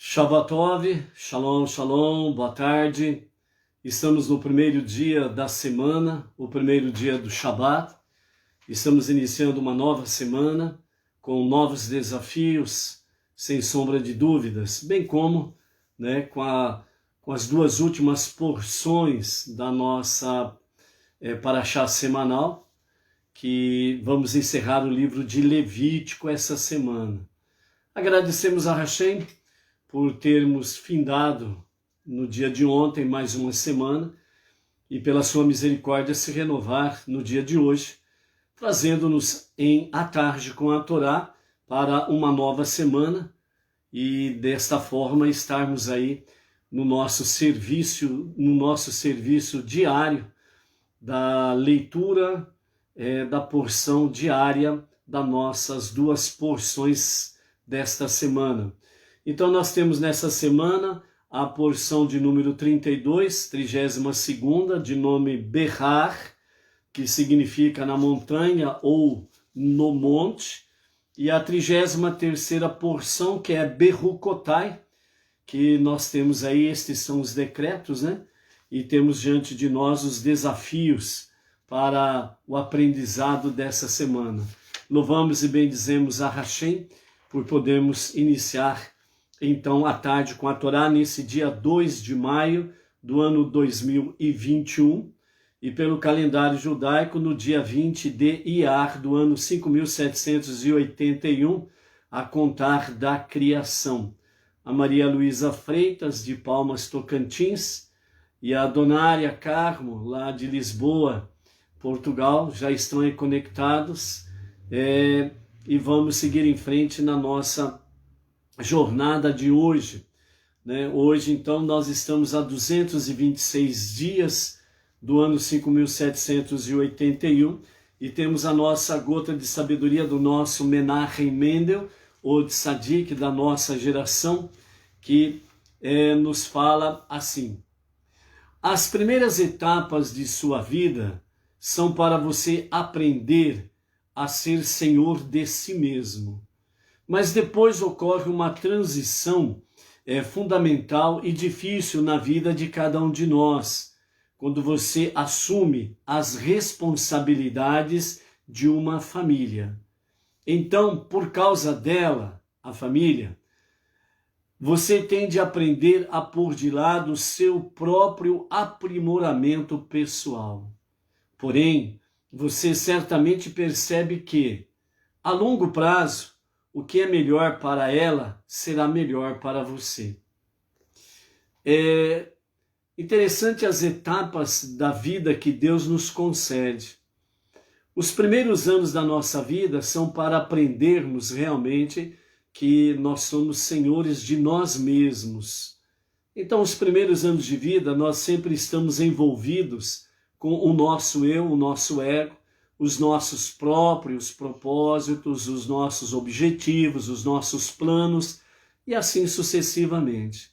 Shavuot, Shalom, Shalom, boa tarde. Estamos no primeiro dia da semana, o primeiro dia do Shabat. Estamos iniciando uma nova semana com novos desafios, sem sombra de dúvidas, bem como com as duas últimas porções da nossa Parashá semanal, que vamos encerrar o livro de Levítico essa semana. Agradecemos a Hashem por termos findado no dia de ontem mais uma semana e pela sua misericórdia se renovar no dia de hoje, trazendo-nos à tarde com a Torá para uma nova semana e desta forma estarmos aí no nosso serviço diário da leitura da porção diária das nossas duas porções desta semana. Então nós temos nessa semana a porção de número 32, 32ª, de nome Behar, que significa na montanha ou no monte, e a 33ª porção, que é Berukotai, que nós temos aí, estes são os decretos, E temos diante de nós os desafios para o aprendizado dessa semana. Louvamos e bendizemos a Hashem por podermos iniciar então à tarde com a Torá nesse dia 2 de maio do ano 2021 e pelo calendário judaico no dia 20 de Iyar do ano 5781 a contar da criação. A Maria Luísa Freitas de Palmas, Tocantins, e a Donária Carmo lá de Lisboa, Portugal, já estão aí conectados e vamos seguir em frente na nossa jornada de hoje. Hoje, então, nós estamos a 226 dias do ano 5781 e temos a nossa gota de sabedoria do nosso Menachem Mendel, o tzadik da nossa geração, que nos fala assim: as primeiras etapas de sua vida são para você aprender a ser senhor de si mesmo. Mas depois ocorre uma transição fundamental e difícil na vida de cada um de nós, quando você assume as responsabilidades de uma família. Então, por causa dela, a família, você tem de aprender a pôr de lado o seu próprio aprimoramento pessoal. Porém, você certamente percebe que, a longo prazo, o que é melhor para ela será melhor para você. É interessante as etapas da vida que Deus nos concede. Os primeiros anos da nossa vida são para aprendermos realmente que nós somos senhores de nós mesmos. Então, os primeiros anos de vida, nós sempre estamos envolvidos com o nosso eu, o nosso ego, os nossos próprios propósitos, os nossos objetivos, os nossos planos e assim sucessivamente.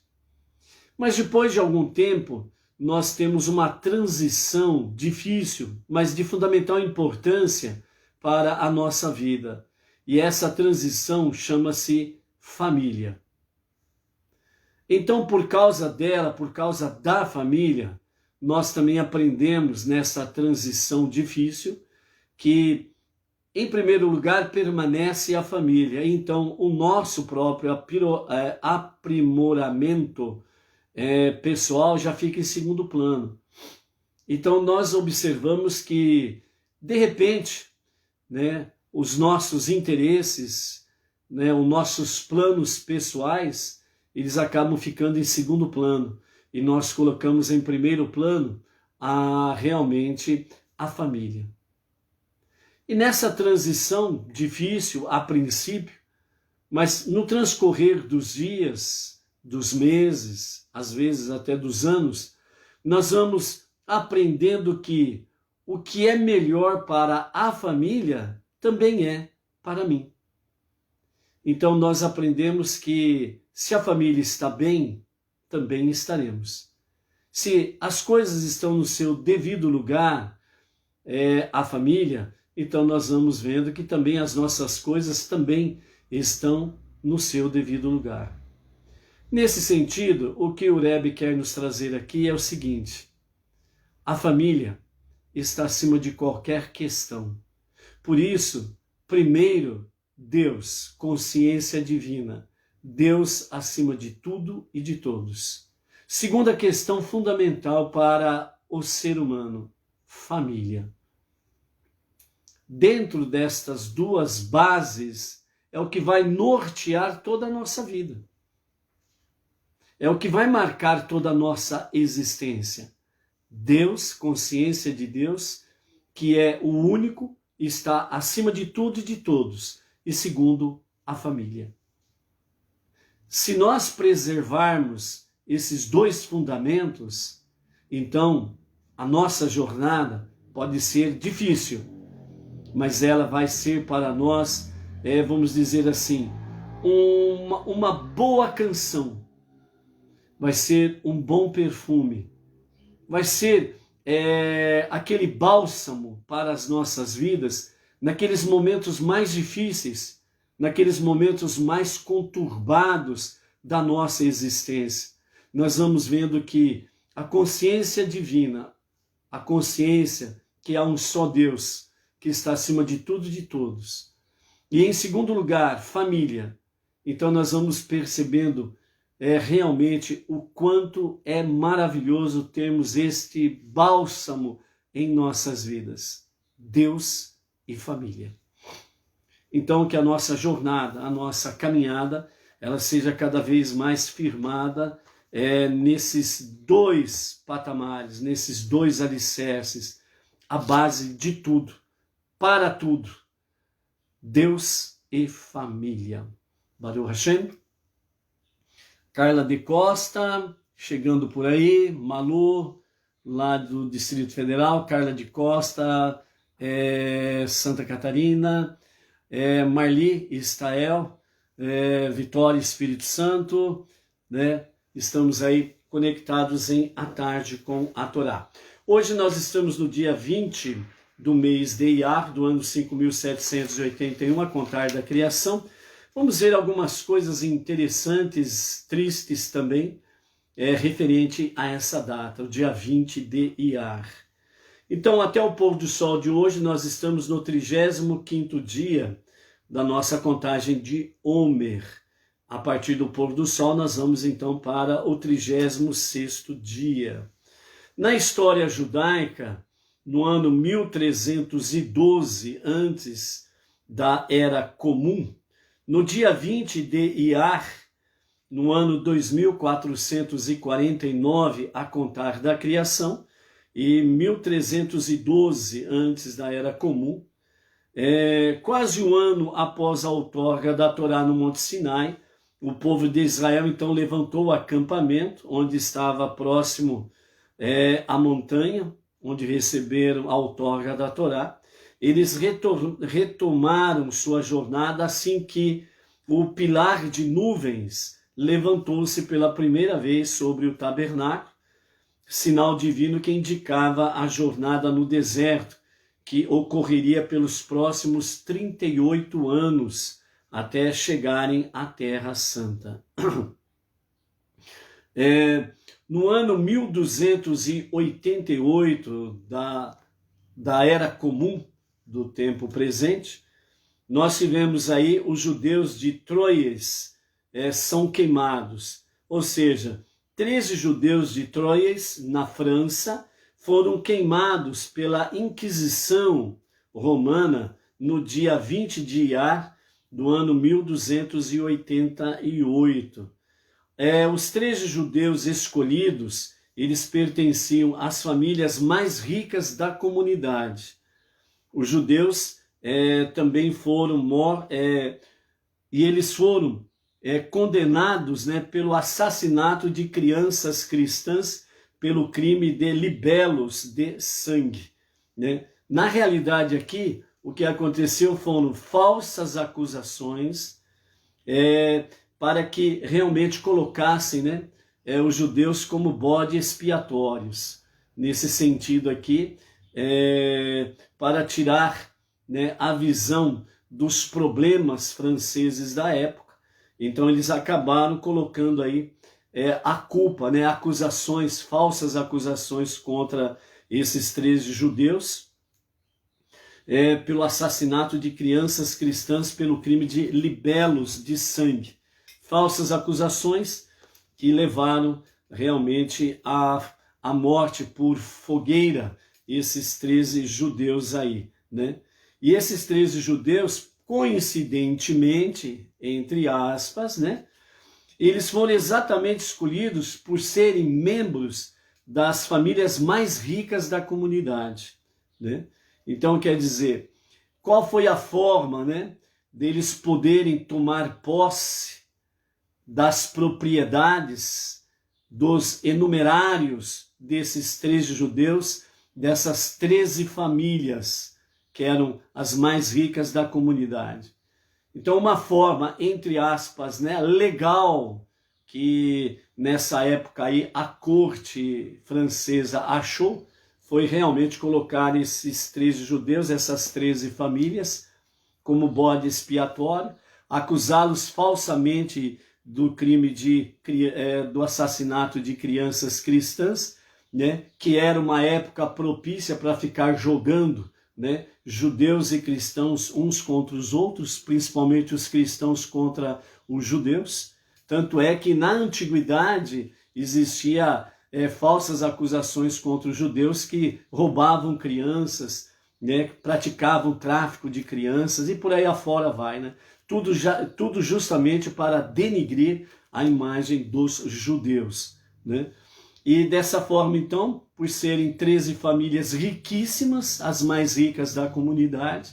Mas depois de algum tempo, nós temos uma transição difícil, mas de fundamental importância para a nossa vida. E essa transição chama-se família. Então, por causa dela, por causa da família, nós também aprendemos nessa transição difícil que, em primeiro lugar, permanece a família. Então, o nosso próprio aprimoramento pessoal já fica em segundo plano. Então, nós observamos que, de repente, os nossos interesses, os nossos planos pessoais, eles acabam ficando em segundo plano. E nós colocamos em primeiro plano realmente a família. E nessa transição difícil, a princípio, mas no transcorrer dos dias, dos meses, às vezes até dos anos, nós vamos aprendendo que o que é melhor para a família também é para mim. Então nós aprendemos que se a família está bem, também estaremos. Se as coisas estão no seu devido lugar, a família, então nós vamos vendo que também as nossas coisas também estão no seu devido lugar. Nesse sentido, o que o Rebbe quer nos trazer aqui é o seguinte: a família está acima de qualquer questão. Por isso, primeiro, Deus, consciência divina, Deus acima de tudo e de todos. Segunda questão fundamental para o ser humano, família. Dentro destas duas bases é o que vai nortear toda a nossa vida. É o que vai marcar toda a nossa existência. Deus, consciência de Deus, que é o único, está acima de tudo e de todos. E segundo, a família. Se nós preservarmos esses dois fundamentos, então a nossa jornada pode ser difícil, mas ela vai ser para nós, vamos dizer assim, uma boa canção. Vai ser um bom perfume, vai ser aquele bálsamo para as nossas vidas, naqueles momentos mais difíceis, naqueles momentos mais conturbados da nossa existência. Nós vamos vendo que a consciência divina, a consciência que há um só Deus, que está acima de tudo e de todos. E em segundo lugar, família. Então nós vamos percebendo realmente o quanto é maravilhoso termos este bálsamo em nossas vidas. Deus e família. Então que a nossa jornada, a nossa caminhada, ela seja cada vez mais firmada nesses dois patamares, nesses dois alicerces, a base de tudo, para tudo. Deus e família. Baruch Hashem. Carla de Costa, chegando por aí, Malu, lá do Distrito Federal, Carla de Costa, Santa Catarina, Marli, Israel, Vitória, Espírito Santo, né? Estamos aí conectados em A Tarde com a Torá. Hoje nós estamos no dia 20 do mês de Iyar, do ano 5.781, a contar da criação. Vamos ver algumas coisas interessantes, tristes também, referente a essa data, o dia 20 de Iyar. Então, até o pôr do sol de hoje, nós estamos no 35º dia da nossa contagem de Homer. A partir do pôr do sol, nós vamos então para o 36º dia. Na história judaica, no ano 1312, antes da Era Comum, no dia 20 de Iyar, no ano 2449, a contar da criação, e 1312, antes da Era Comum, quase um ano após a outorga da Torá no Monte Sinai, o povo de Israel então levantou o acampamento, onde estava próximo à montanha, onde receberam a outorga da Torá. Eles retomaram sua jornada assim que o pilar de nuvens levantou-se pela primeira vez sobre o tabernáculo, sinal divino que indicava a jornada no deserto, que ocorreria pelos próximos 38 anos, até chegarem à Terra Santa. No ano 1288 da Era Comum, do tempo presente, nós tivemos aí os judeus de Troyes são queimados, ou seja, 13 judeus de Troyes, na França, foram queimados pela Inquisição Romana no dia 20 de Iyar do ano 1288. Os 13 judeus escolhidos, eles pertenciam às famílias mais ricas da comunidade. Os judeus também foram e eles foram condenados, né, pelo assassinato de crianças cristãs, pelo crime de libelos de sangue, né? Na realidade aqui, o que aconteceu foram falsas acusações para que realmente colocassem, né, os judeus como bode expiatórios. Nesse sentido aqui, para tirar, né, a visão dos problemas franceses da época Então eles acabaram colocando aí a culpa, né, acusações, falsas acusações contra esses 13 judeus, pelo assassinato de crianças cristãs pelo crime de libelos de sangue. Falsas acusações que levaram realmente à morte por fogueira esses 13 judeus aí, né? E esses 13 judeus, coincidentemente, entre aspas, né, eles foram exatamente escolhidos por serem membros das famílias mais ricas da comunidade, né? Então, quer dizer, qual foi a forma, né, deles poderem tomar posse das propriedades dos enumerários desses 13 judeus, dessas 13 famílias, que eram as mais ricas da comunidade? Então, uma forma, entre aspas, né, legal, que nessa época aí a corte francesa achou, foi realmente colocar esses 13 judeus, essas 13 famílias, como bode expiatório, acusá-los falsamente do crime do assassinato de crianças cristãs, né, que era uma época propícia para ficar jogando, né, judeus e cristãos uns contra os outros, principalmente os cristãos contra os judeus. Tanto é que na antiguidade existia falsas acusações contra os judeus que roubavam crianças, né, praticavam tráfico de crianças e por aí afora vai, né? Tudo justamente para denigrir a imagem dos judeus, né? E dessa forma, então, por serem 13 famílias riquíssimas, as mais ricas da comunidade,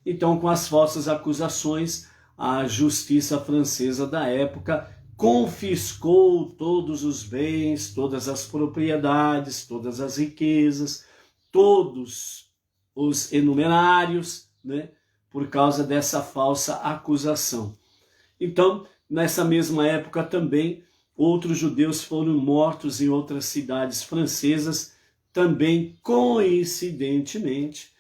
então com as falsas acusações, a justiça francesa da época confiscou todos os bens, todas as propriedades, todas as riquezas, todos os enumerários, né, por causa dessa falsa acusação. Então, nessa mesma época também, outros judeus foram mortos em outras cidades francesas, também coincidentemente,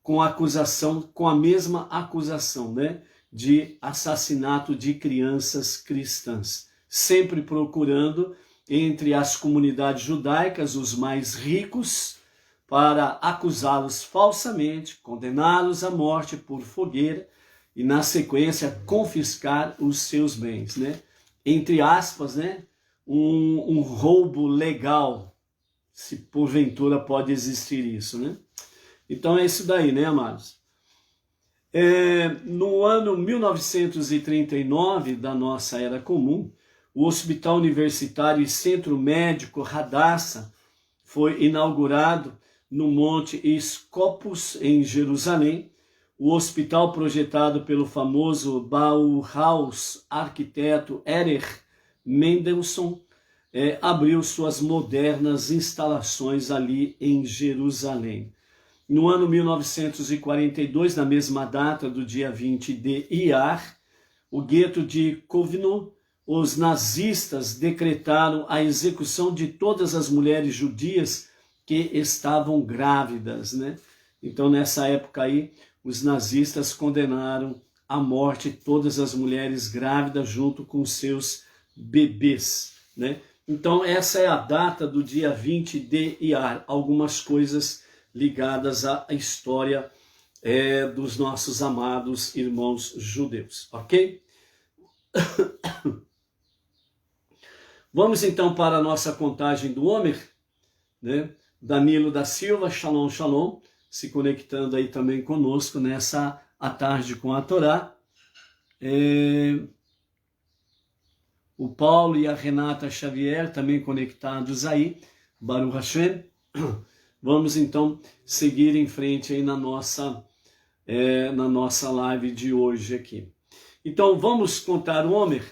com a mesma acusação, né, de assassinato de crianças cristãs, sempre procurando entre as comunidades judaicas os mais ricos para acusá-los falsamente, condená-los à morte por fogueira e na sequência confiscar os seus bens, né? Entre aspas, né? Um roubo legal, se porventura pode existir isso, né? Então é isso daí, né, amados? No ano 1939 da nossa Era Comum, o Hospital Universitário e Centro Médico Hadassah foi inaugurado no Monte Scopus, em Jerusalém. O hospital, projetado pelo famoso Bauhaus arquiteto Erich Mendelsohn, abriu suas modernas instalações ali em Jerusalém. No ano 1942, na mesma data do dia 20 de Iyar, o gueto de Kovno, os nazistas decretaram a execução de todas as mulheres judias que estavam grávidas, né? Então, nessa época aí, os nazistas condenaram à morte todas as mulheres grávidas junto com seus bebês, né? Então, essa é a data do dia 20 de Iyar. Algumas coisas ligadas à história dos nossos amados irmãos judeus, ok? Vamos então para a nossa contagem do Homer, né? Danilo da Silva, shalom, shalom, se conectando aí também conosco nessa à tarde com a Torá. O Paulo e a Renata Xavier também conectados aí, Baruch Hashem. Vamos então seguir em frente aí na nossa live de hoje aqui. Então vamos contar o Homer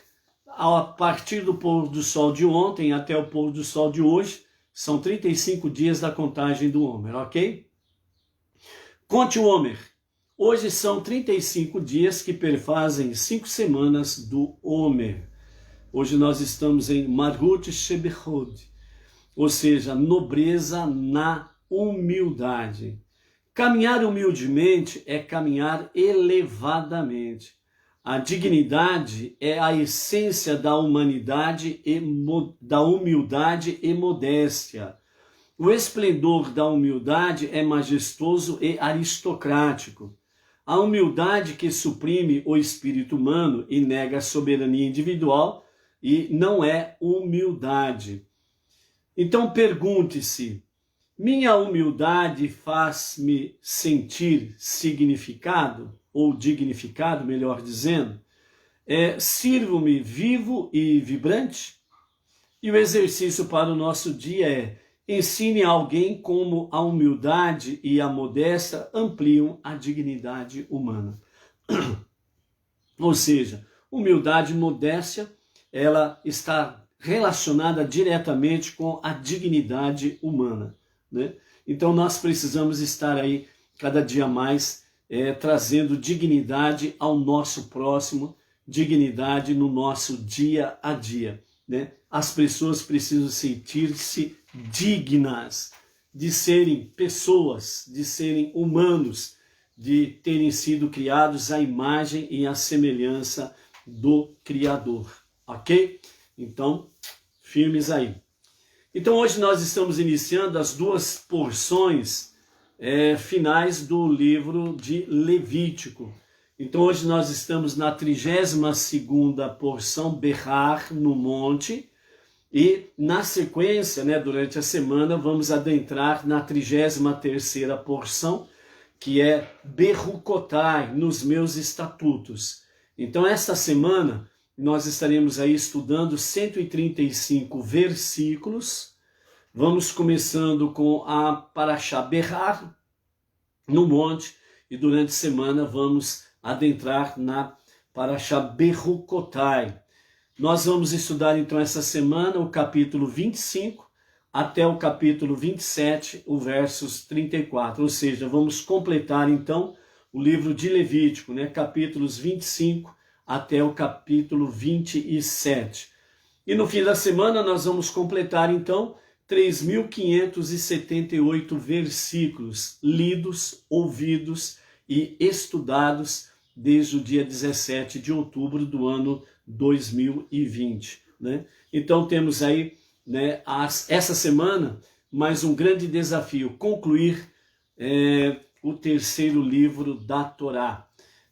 a partir do pôr do sol de ontem até o pôr do sol de hoje. São 35 dias da contagem do Homer, ok? Conte o Homer. Hoje são 35 dias que perfazem 5 semanas do Homer. Hoje nós estamos em Marut Shebechod, ou seja, nobreza na humildade. Caminhar humildemente é caminhar elevadamente. a dignidade é a essência da humanidade da humildade e modéstia. O esplendor da humildade é majestoso e aristocrático. A humildade que suprime o espírito humano e nega a soberania individual e não é humildade. Então pergunte-se: minha humildade faz-me sentir significado, ou dignificado, melhor dizendo? Sirvo-me vivo e vibrante? E o exercício para o nosso dia é: ensine a alguém como a humildade e a modéstia ampliam a dignidade humana. Ou seja, humildade e modéstia, ela está relacionada diretamente com a dignidade humana, né? Então nós precisamos estar aí cada dia mais trazendo dignidade ao nosso próximo, dignidade no nosso dia a dia, né? As pessoas precisam sentir-se dignas de serem pessoas, de serem humanos, de terem sido criados à imagem e à semelhança do Criador, ok? Então, firmes aí. Então hoje nós estamos iniciando as duas porções finais do livro de Levítico. Então hoje nós estamos na 32ª porção, Berrar no monte, e na sequência, durante a semana, vamos adentrar na 33ª porção, que é Berrucotai, nos meus estatutos. Então esta semana nós estaremos aí estudando 135 versículos. Vamos começando com a Parashá Berrar no monte, e durante a semana vamos adentrar na Parashá Berrucotai. Nós vamos estudar então essa semana o capítulo 25 até o capítulo 27, o versos 34. Ou seja, vamos completar então o livro de Levítico, capítulos 25 até o capítulo 27. E no fim da semana nós vamos completar então 3.578 versículos lidos, ouvidos e estudados desde o dia 17 de outubro do ano 2020. Então temos aí essa semana mais um grande desafio: concluir o terceiro livro da Torá.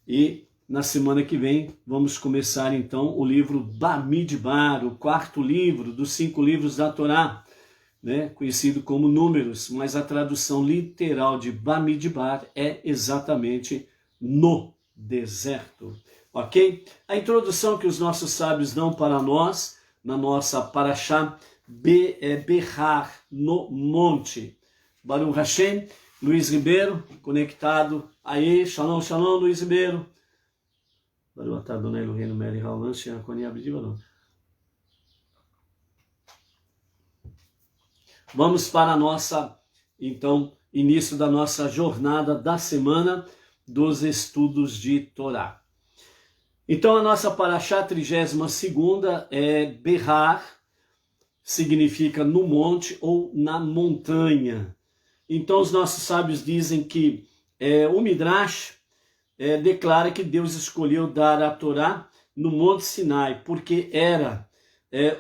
E na semana que vem vamos começar então o livro Bamidbar, o quarto livro dos 5 livros da Torá, conhecido como Números, mas a tradução literal de Bamidbar é exatamente no deserto. Ok? A introdução que os nossos sábios dão para nós, na nossa Parashá Berrar no monte. Baruch Hashem, Luiz Ribeiro, conectado aí. Shalom, shalom, Luiz Ribeiro. Baruch Adonai Eloheinu melech haolam she'akoni abdi vado. Vamos para a nossa, então, início da nossa jornada da semana dos estudos de Torá. Então a nossa Parashá 32ª é Berrar, significa no monte ou na montanha. Então os nossos sábios dizem que o Midrash declara que Deus escolheu dar a Torá no Monte Sinai, porque era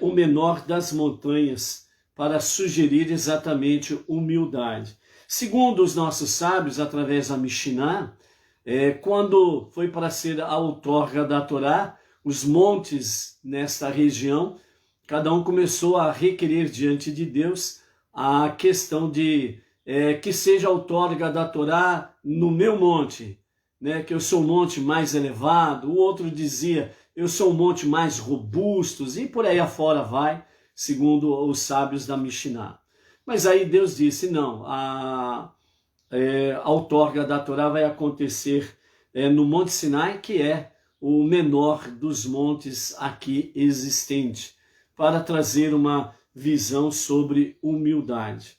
o menor das montanhas, para sugerir exatamente humildade. Segundo os nossos sábios, através da Mishnah, quando foi para ser a outorga da Torá, os montes nesta região, cada um começou a requerer diante de Deus a questão de que seja a outorga da Torá no meu monte, que eu sou o monte mais elevado. O outro dizia, eu sou o monte mais robusto, e por aí afora vai, segundo os sábios da Mishnah. Mas aí Deus disse, não, a outorga da Torá vai acontecer no Monte Sinai, que é o menor dos montes aqui existente, para trazer uma visão sobre humildade.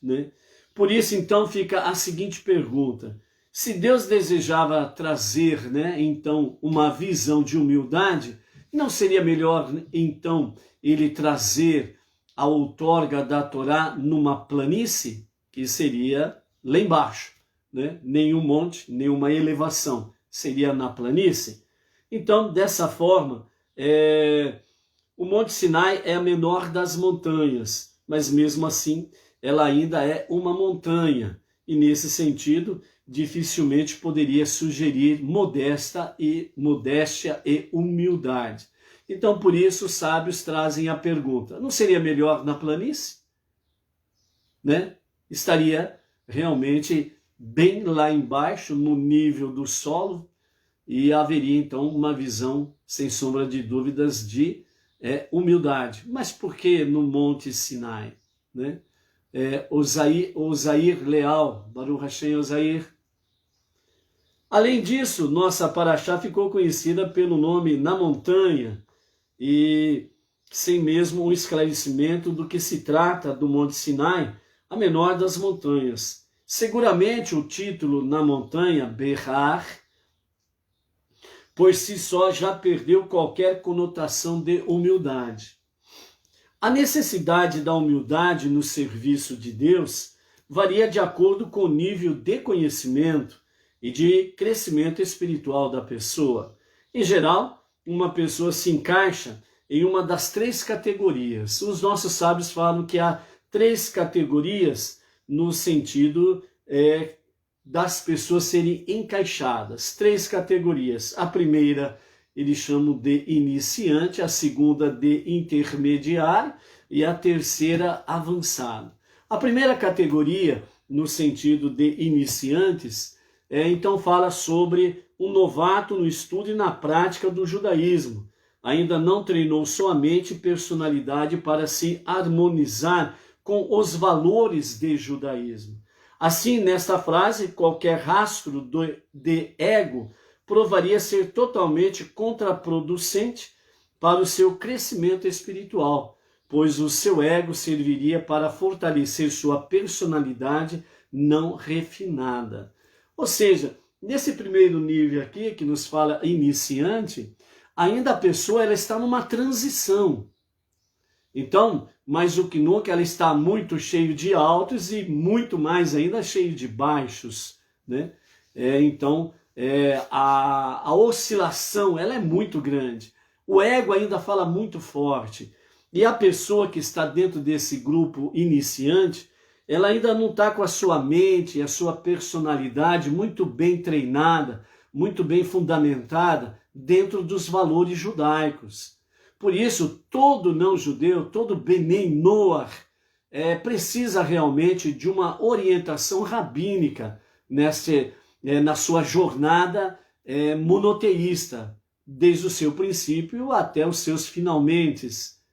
Por isso, então, fica a seguinte pergunta: se Deus desejava trazer, então, uma visão de humildade, não seria melhor, então, ele trazer a outorga da Torá numa planície, que seria lá embaixo, nenhum monte, nenhuma elevação, seria na planície? Então, dessa forma, o Monte Sinai é a menor das montanhas, mas mesmo assim ela ainda é uma montanha. E nesse sentido, dificilmente poderia sugerir modéstia e humildade. Então, por isso, os sábios trazem a pergunta: não seria melhor na planície? Né? Estaria realmente bem lá embaixo, no nível do solo, e haveria então uma visão, sem sombra de dúvidas, de humildade. Mas por que no Monte Sinai? Né? Osair Leal, Baruch Hashem Osair. Além disso, nossa paraxá ficou conhecida pelo nome Na Montanha, e sem mesmo um esclarecimento do que se trata do Monte Sinai, a menor das montanhas. Seguramente o título Na Montanha, Behar, por si só já perdeu qualquer conotação de humildade. A necessidade da humildade no serviço de Deus varia de acordo com o nível de conhecimento e de crescimento espiritual da pessoa. Em geral, uma pessoa se encaixa em uma das 3 categorias. Os nossos sábios falam que há 3 categorias no sentido das pessoas serem encaixadas. 3 categorias. A primeira eles chamam de iniciante, a segunda de intermediário e a terceira avançado. A primeira categoria, no sentido de iniciantes, então fala sobre um novato no estudo e na prática do judaísmo. Ainda não treinou sua mente e personalidade para se harmonizar com os valores de judaísmo. Assim, nesta frase, qualquer rastro de ego provaria ser totalmente contraproducente para o seu crescimento espiritual, pois o seu ego serviria para fortalecer sua personalidade não refinada. Ou seja, nesse primeiro nível aqui, que nos fala iniciante, ainda a pessoa ela está numa transição. Então, mais do que nunca, ela está muito cheia de altos e muito mais ainda cheia de baixos, né? Então, a oscilação ela é muito grande. O ego ainda fala muito forte. E a pessoa que está dentro desse grupo iniciante, ela ainda não está com a sua mente e a sua personalidade muito bem treinada, muito bem fundamentada dentro dos valores judaicos. Por isso, todo não-judeu, todo Benei Noach, precisa realmente de uma orientação rabínica na sua jornada monoteísta, desde o seu princípio até os seus finalmente,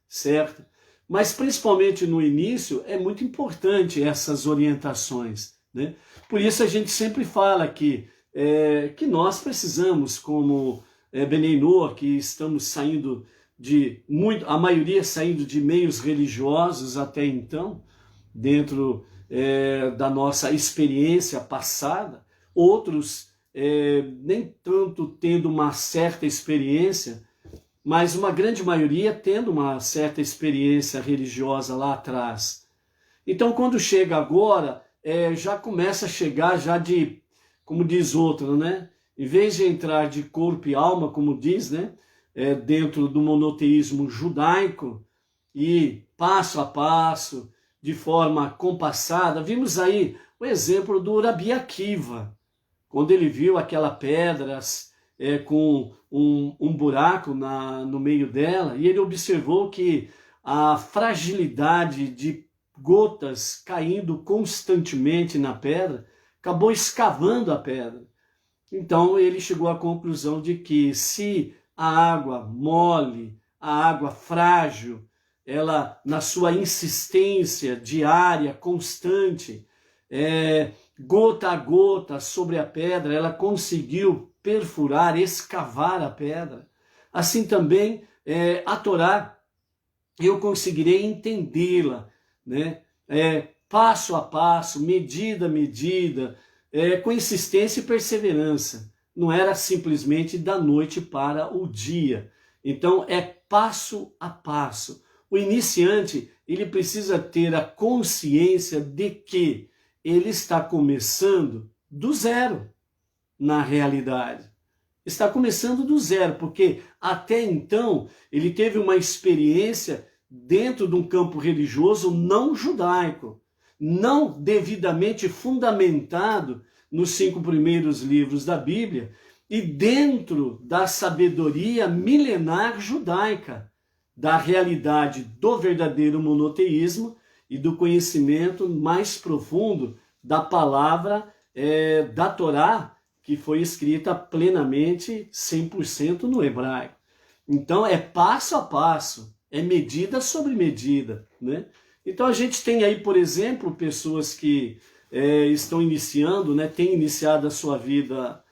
certo? Mas principalmente no início é muito importante essas orientações, né? Por isso a gente sempre fala que nós precisamos, como Benei Noach, que estamos saindo a maioria saindo de meios religiosos até então, dentro da nossa experiência passada, outros nem tanto tendo uma certa experiência, mas uma grande maioria tendo uma certa experiência religiosa lá atrás. Então, quando chega agora, já começa a chegar já de, como diz outro, né? Em vez de entrar de corpo e alma, como diz, né? Dentro do monoteísmo judaico e passo a passo, de forma compassada. Vimos aí o exemplo do Rabi Akiva, quando ele viu aquela pedra com um buraco no meio dela, e ele observou que a fragilidade de gotas caindo constantemente na pedra acabou escavando a pedra. Então ele chegou à conclusão de que se a água mole, a água frágil, ela na sua insistência diária, constante, gota a gota sobre a pedra, ela conseguiu perfurar, escavar a pedra. Assim também a Torá, eu conseguirei entendê-la, né? Passo a passo, medida a medida, com insistência e perseverança. Não era simplesmente da noite para o dia. Então é passo a passo. O iniciante, ele precisa ter a consciência de que ele está começando do zero na realidade. Está começando do zero, porque até então ele teve uma experiência dentro de um campo religioso não judaico, não devidamente fundamentado nos 5 primeiros livros da Bíblia e dentro da sabedoria milenar judaica, da realidade do verdadeiro monoteísmo e do conhecimento mais profundo da palavra da Torá, que foi escrita plenamente, 100% no hebraico. Então é passo a passo, é medida sobre medida, né? Então a gente tem aí, por exemplo, pessoas que estão iniciando, né, têm iniciado a sua vida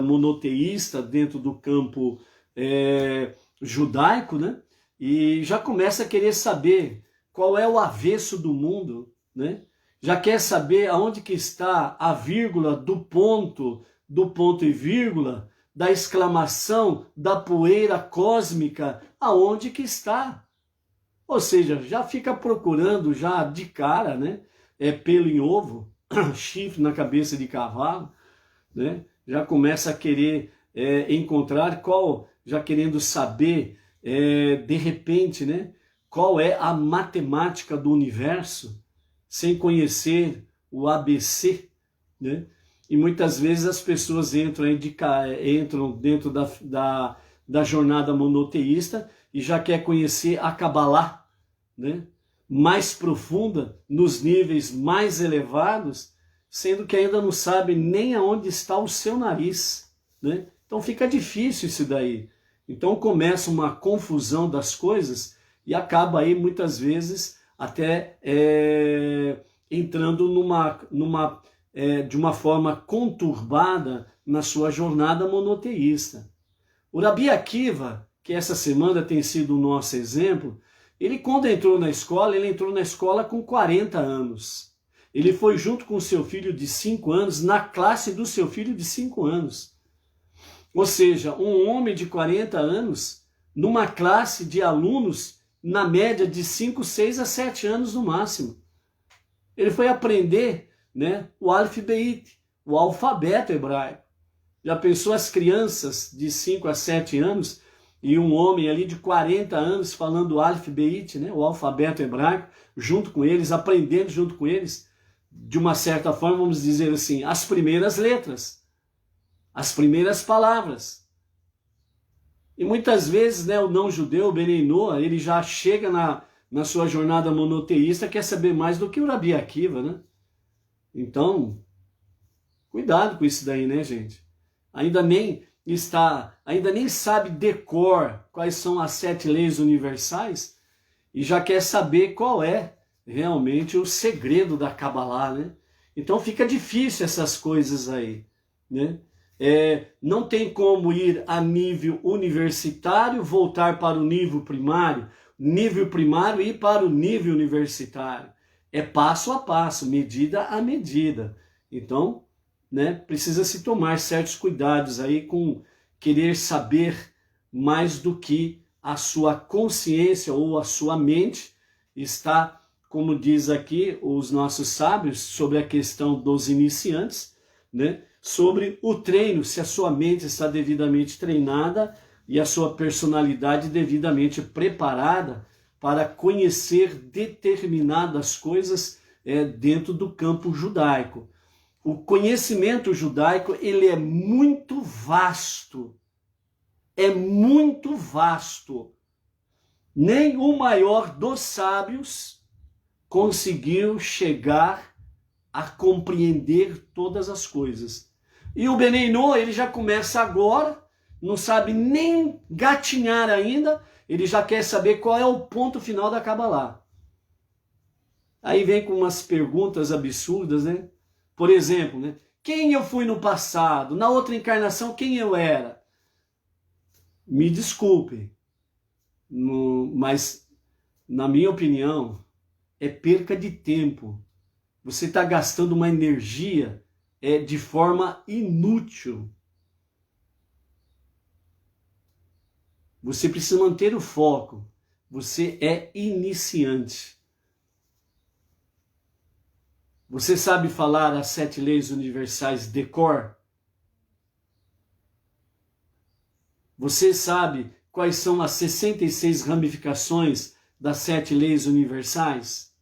monoteísta dentro do campo judaico, né? E já começa a querer saber qual é o avesso do mundo, né? Já quer saber aonde que está a vírgula do ponto e vírgula, da exclamação, da poeira cósmica, aonde que está. Ou seja, já fica procurando já de cara, né? Pelo em ovo, chifre na cabeça de cavalo, né? Já começa a querer encontrar já querendo saber, de repente, né? Qual é a matemática do universo, sem conhecer o ABC, né? E muitas vezes as pessoas entram dentro da jornada monoteísta e já quer conhecer a Kabbalah, né? Mais profunda, nos níveis mais elevados, sendo que ainda não sabe nem aonde está o seu nariz, né? Então fica difícil isso daí. Então começa uma confusão das coisas e acaba aí muitas vezes até entrando de uma forma conturbada na sua jornada monoteísta. O Rabi Akiva, que essa semana tem sido o nosso exemplo, ele quando entrou na escola com 40 anos. Ele foi junto com o seu filho de 5 anos, na classe do seu filho de 5 anos. Ou seja, um homem de 40 anos, numa classe de alunos, na média de 5, 6 a 7 anos no máximo. Ele foi aprender, né, o Aleph Beit, o alfabeto hebraico. Já pensou as crianças de 5 a 7 anos e um homem ali de 40 anos falando o Aleph Beit, né, o alfabeto hebraico, junto com eles, aprendendo junto com eles, de uma certa forma, vamos dizer assim, as primeiras letras, as primeiras palavras. E muitas vezes, né, o não-judeu, o Benei Noah, ele já chega na sua jornada monoteísta, quer saber mais do que o Rabi Akiva, né? Então, cuidado com isso daí, né, gente? Ainda nem sabe decor quais são as 7 leis universais e já quer saber qual é realmente o segredo da Kabbalah, né? Então fica difícil essas coisas aí, né? Não tem como ir a nível universitário, voltar para o nível primário ir para o nível universitário. É passo a passo, medida a medida. Então, né, precisa se tomar certos cuidados aí com querer saber mais do que a sua consciência ou a sua mente está, como diz aqui os nossos sábios, sobre a questão dos iniciantes, né? Sobre o treino, se a sua mente está devidamente treinada e a sua personalidade devidamente preparada para conhecer determinadas coisas dentro do campo judaico. O conhecimento judaico, ele é muito vasto. É muito vasto. Nem o maior dos sábios conseguiu chegar a compreender todas as coisas. E o Benei Noah, ele já começa agora, não sabe nem gatinhar ainda, ele já quer saber qual é o ponto final da Kabbalah. Aí vem com umas perguntas absurdas, né? Por exemplo, né? Quem eu fui no passado? Na outra encarnação, quem eu era? Me desculpem, mas, na minha opinião, é perca de tempo. Você está gastando uma energia de forma inútil. Você precisa manter o foco. Você é iniciante. Você sabe falar as 7 leis universais de cor? Você sabe quais são as 66 ramificações das 7 leis universais?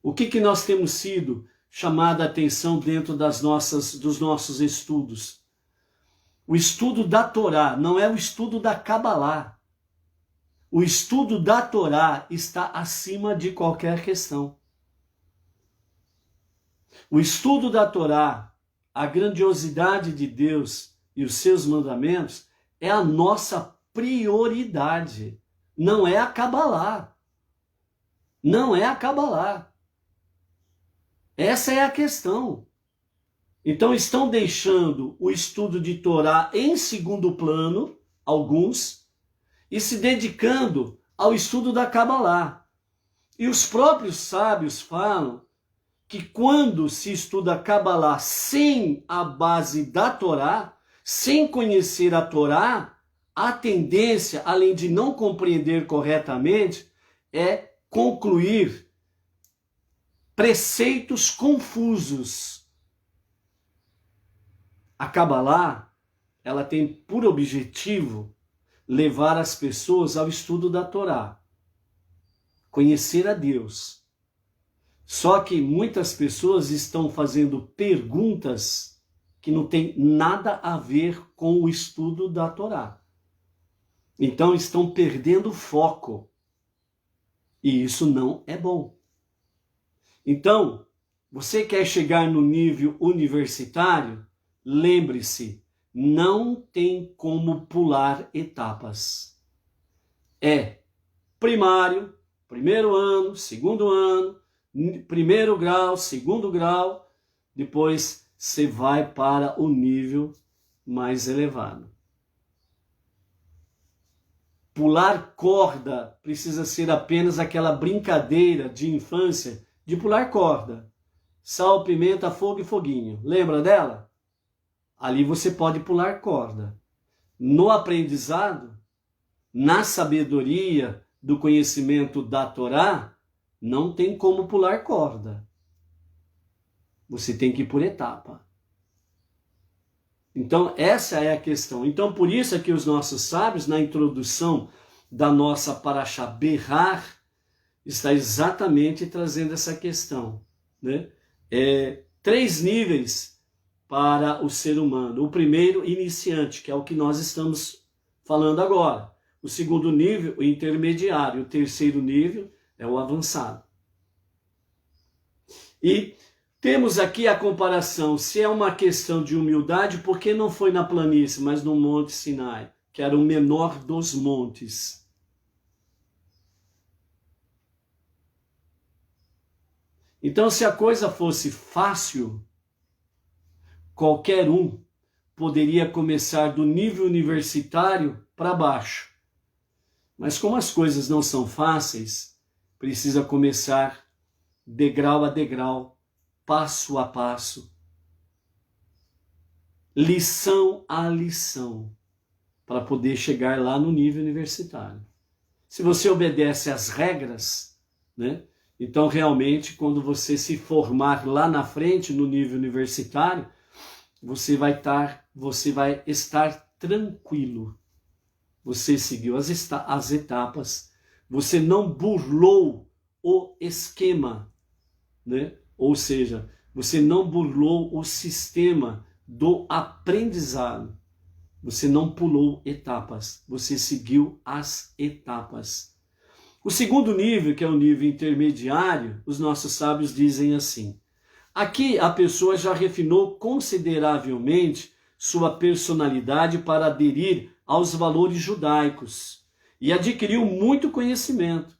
O que nós temos sido chamada a atenção dentro dos nossos estudos? O estudo da Torá não é o estudo da Cabalá. O estudo da Torá está acima de qualquer questão. O estudo da Torá, a grandiosidade de Deus e os seus mandamentos é a nossa prioridade. Não é a Cabalá. Não é a Cabalá. Essa é a questão. Então estão deixando o estudo de Torá em segundo plano, alguns, e se dedicando ao estudo da Cabalá. E os próprios sábios falam que quando se estuda a Cabalá sem a base da Torá, sem conhecer a Torá, a tendência, além de não compreender corretamente, é concluir preceitos confusos. A Cabalá, ela tem por objetivo levar as pessoas ao estudo da Torá, conhecer a Deus. Só que muitas pessoas estão fazendo perguntas que não tem nada a ver com o estudo da Torá. Então estão perdendo foco. E isso não é bom. Então, você quer chegar no nível universitário? Lembre-se, não tem como pular etapas. É primário, primeiro ano, segundo ano, primeiro grau, segundo grau, depois você vai para o nível mais elevado. Pular corda precisa ser apenas aquela brincadeira de infância de pular corda. Sal, pimenta, fogo e foguinho. Lembra dela? Ali você pode pular corda. No aprendizado, na sabedoria do conhecimento da Torá, não tem como pular corda. Você tem que ir por etapa. Então, essa é a questão. Então, por isso é que os nossos sábios, na introdução da nossa Parashá Berrar, está exatamente trazendo essa questão, né? 3 níveis para o ser humano. O primeiro, iniciante, que é o que nós estamos falando agora. O segundo nível, o intermediário. O terceiro nível é o avançado. E temos aqui a comparação. Se é uma questão de humildade, por que não foi na planície, mas no Monte Sinai, que era o menor dos montes? Então, se a coisa fosse fácil, qualquer um poderia começar do nível universitário para baixo. Mas como as coisas não são fáceis, precisa começar degrau a degrau, passo a passo, lição a lição, para poder chegar lá no nível universitário. Se você obedece às regras, né? Então, realmente, quando você se formar lá na frente, no nível universitário, você vai estar tranquilo. Você seguiu as etapas, você não burlou o esquema, né? Ou seja, você não burlou o sistema do aprendizado. Você não pulou etapas, você seguiu as etapas. O segundo nível, que é o nível intermediário, os nossos sábios dizem assim: aqui a pessoa já refinou consideravelmente sua personalidade para aderir aos valores judaicos e adquiriu muito conhecimento.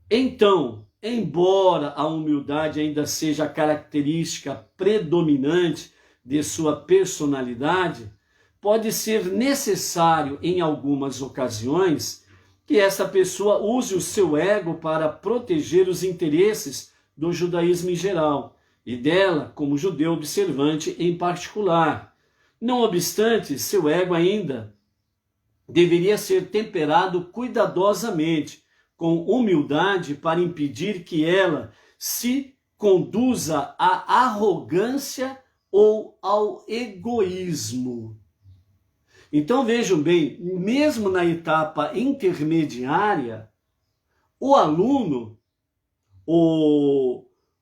Então, embora a humildade ainda seja a característica predominante de sua personalidade, pode ser necessário em algumas ocasiões que essa pessoa use o seu ego para proteger os interesses do judaísmo em geral e dela como judeu observante em particular. Não obstante, seu ego ainda deveria ser temperado cuidadosamente, com humildade, para impedir que ela se conduza à arrogância ou ao egoísmo. Então vejam bem, mesmo na etapa intermediária, o aluno,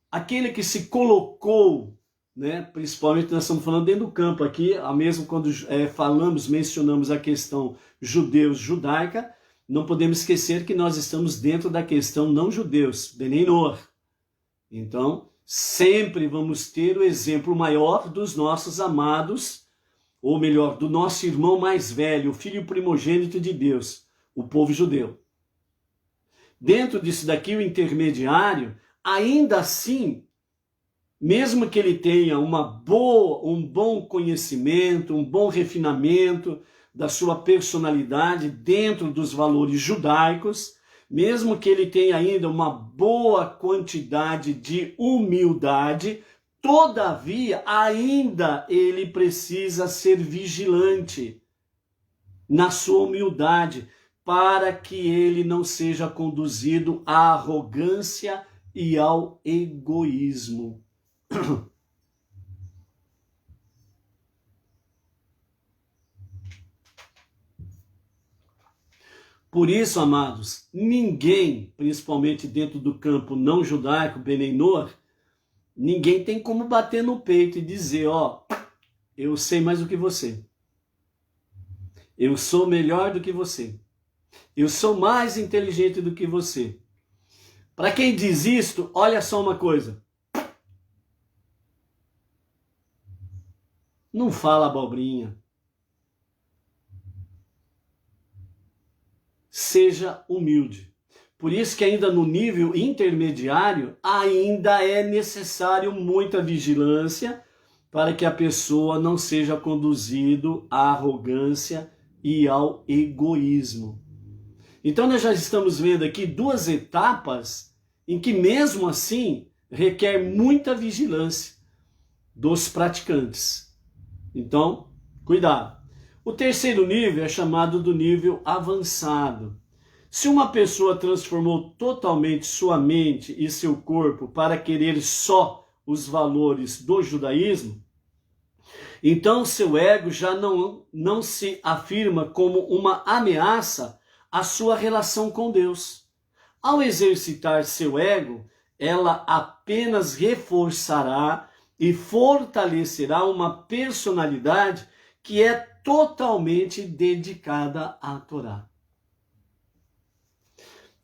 aquele que se colocou, né, principalmente nós estamos falando dentro do campo aqui, mesmo quando mencionamos a questão judeus-judaica, não podemos esquecer que nós estamos dentro da questão não-judeus, Benei Noach. Então, sempre vamos ter o exemplo maior dos nossos amados, ou melhor, do nosso irmão mais velho, o filho primogênito de Deus, o povo judeu. Dentro disso daqui, o intermediário, ainda assim, mesmo que ele tenha um bom conhecimento, um bom refinamento da sua personalidade dentro dos valores judaicos, mesmo que ele tenha ainda uma boa quantidade de humildade, todavia, ainda ele precisa ser vigilante na sua humildade, para que ele não seja conduzido à arrogância e ao egoísmo. Por isso, amados, ninguém, principalmente dentro do campo não judaico, Benei Noach, ninguém tem como bater no peito e dizer, eu sei mais do que você. Eu sou melhor do que você. Eu sou mais inteligente do que você. Para quem diz isto, olha só uma coisa. Não fala abobrinha. Seja humilde. Por isso que ainda no nível intermediário, ainda é necessário muita vigilância para que a pessoa não seja conduzido à arrogância e ao egoísmo. Então nós já estamos vendo aqui duas etapas em que mesmo assim requer muita vigilância dos praticantes. Então, cuidado. O terceiro nível é chamado do nível avançado. Se uma pessoa transformou totalmente sua mente e seu corpo para querer só os valores do judaísmo, então seu ego já não se afirma como uma ameaça à sua relação com Deus. Ao exercitar seu ego, ela apenas reforçará e fortalecerá uma personalidade que é totalmente dedicada à Torá.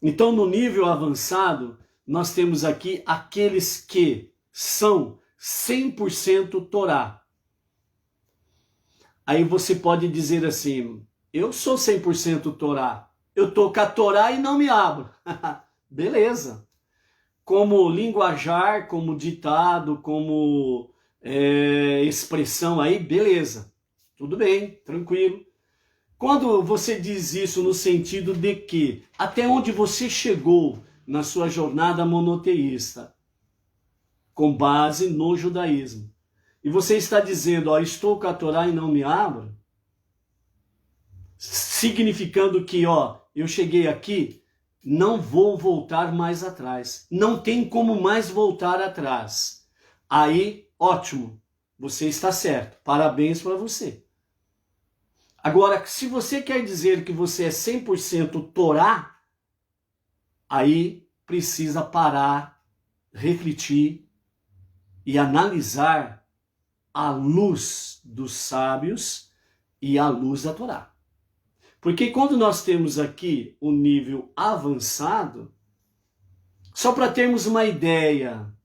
Então, no nível avançado, nós temos aqui aqueles que são 100% Torá. Aí você pode dizer assim, eu sou 100% Torá, eu estou com a Torá e não me abro. Beleza. Como linguajar, como ditado, como expressão aí, beleza. Tudo bem, tranquilo. Quando você diz isso no sentido de que até onde você chegou na sua jornada monoteísta, com base no judaísmo, e você está dizendo, estou com a Torá e não me abro, significando que, eu cheguei aqui, não vou voltar mais atrás. Não tem como mais voltar atrás. Aí, ótimo, você está certo. Parabéns para você. Agora, se você quer dizer que você é 100% Torá, aí precisa parar, refletir e analisar à luz dos sábios e à luz da Torá. Porque quando nós temos aqui o nível avançado, só para termos uma ideia,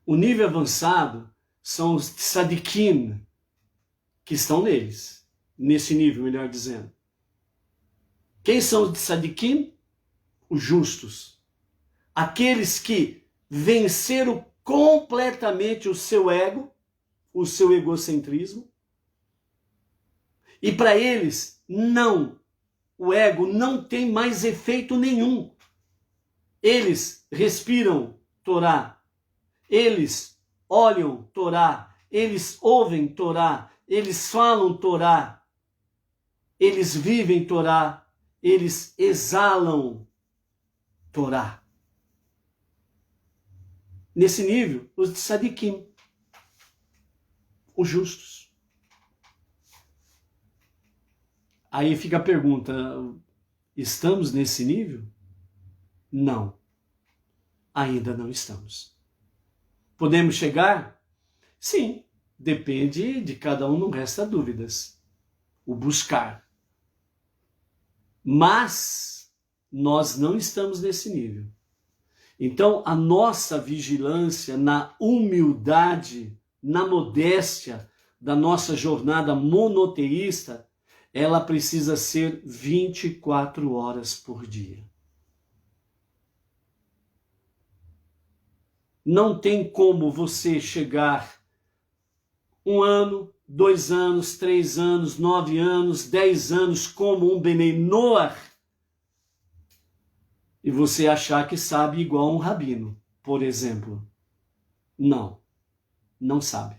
o nível avançado são os tzadikim que estão nesse nível, melhor dizendo. Quem são os tzadikim? Os justos. Aqueles que venceram completamente o seu ego, o seu egocentrismo, e para eles, o ego não tem mais efeito nenhum. Eles respiram Torá, eles olham Torá, eles ouvem Torá, eles falam Torá, eles vivem Torá, eles exalam Torá. Nesse nível, os tzadikim. os justos. Aí fica a pergunta, estamos nesse nível? Não, ainda não estamos. Podemos chegar? Sim, depende de cada um, não resta dúvidas. O buscar. Mas nós não estamos nesse nível. Então, a nossa vigilância na humildade, na modéstia da nossa jornada monoteísta, ela precisa ser 24 horas por dia. Não tem como você chegar 1 ano, 2 anos, 3 anos, 9 anos, 10 anos como um Benei Noach e você achar que sabe igual um rabino, por exemplo. Não, não sabe.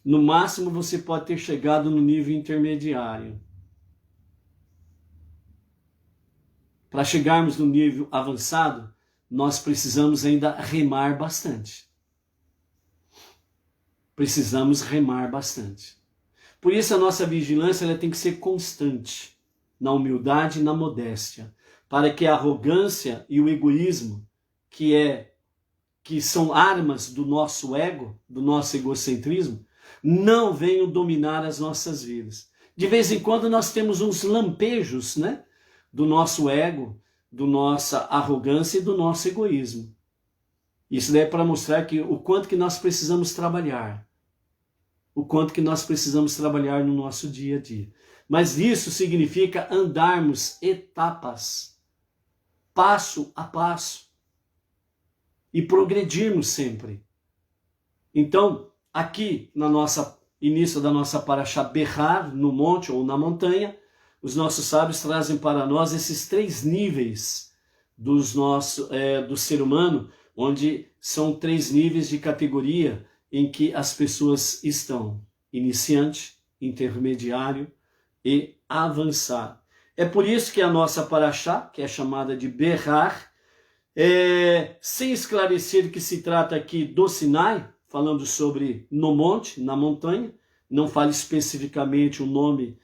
No máximo você pode ter chegado no nível intermediário. Para chegarmos no nível avançado, nós precisamos ainda remar bastante. Precisamos remar bastante. Por isso a nossa vigilância ela tem que ser constante, na humildade e na modéstia, para que a arrogância e o egoísmo, que são armas do nosso ego, do nosso egocentrismo, não venham dominar as nossas vidas. De vez em quando nós temos uns lampejos, né, do nosso ego, da nossa arrogância e do nosso egoísmo. Isso daí é para mostrar que o quanto que nós precisamos trabalhar. O quanto que nós precisamos trabalhar no nosso dia a dia. Mas isso significa andarmos etapas, passo a passo, e progredirmos sempre. Então, aqui no início da nossa Parashá Berrar, no monte ou na montanha, os nossos sábios trazem para nós esses 3 níveis do ser humano, onde são 3 níveis de categoria em que as pessoas estão: iniciante, intermediário e avançado. É por isso que a nossa Parashá, que é chamada de Berrar, sem esclarecer que se trata aqui do Sinai, falando sobre no monte, na montanha, não fala especificamente o nome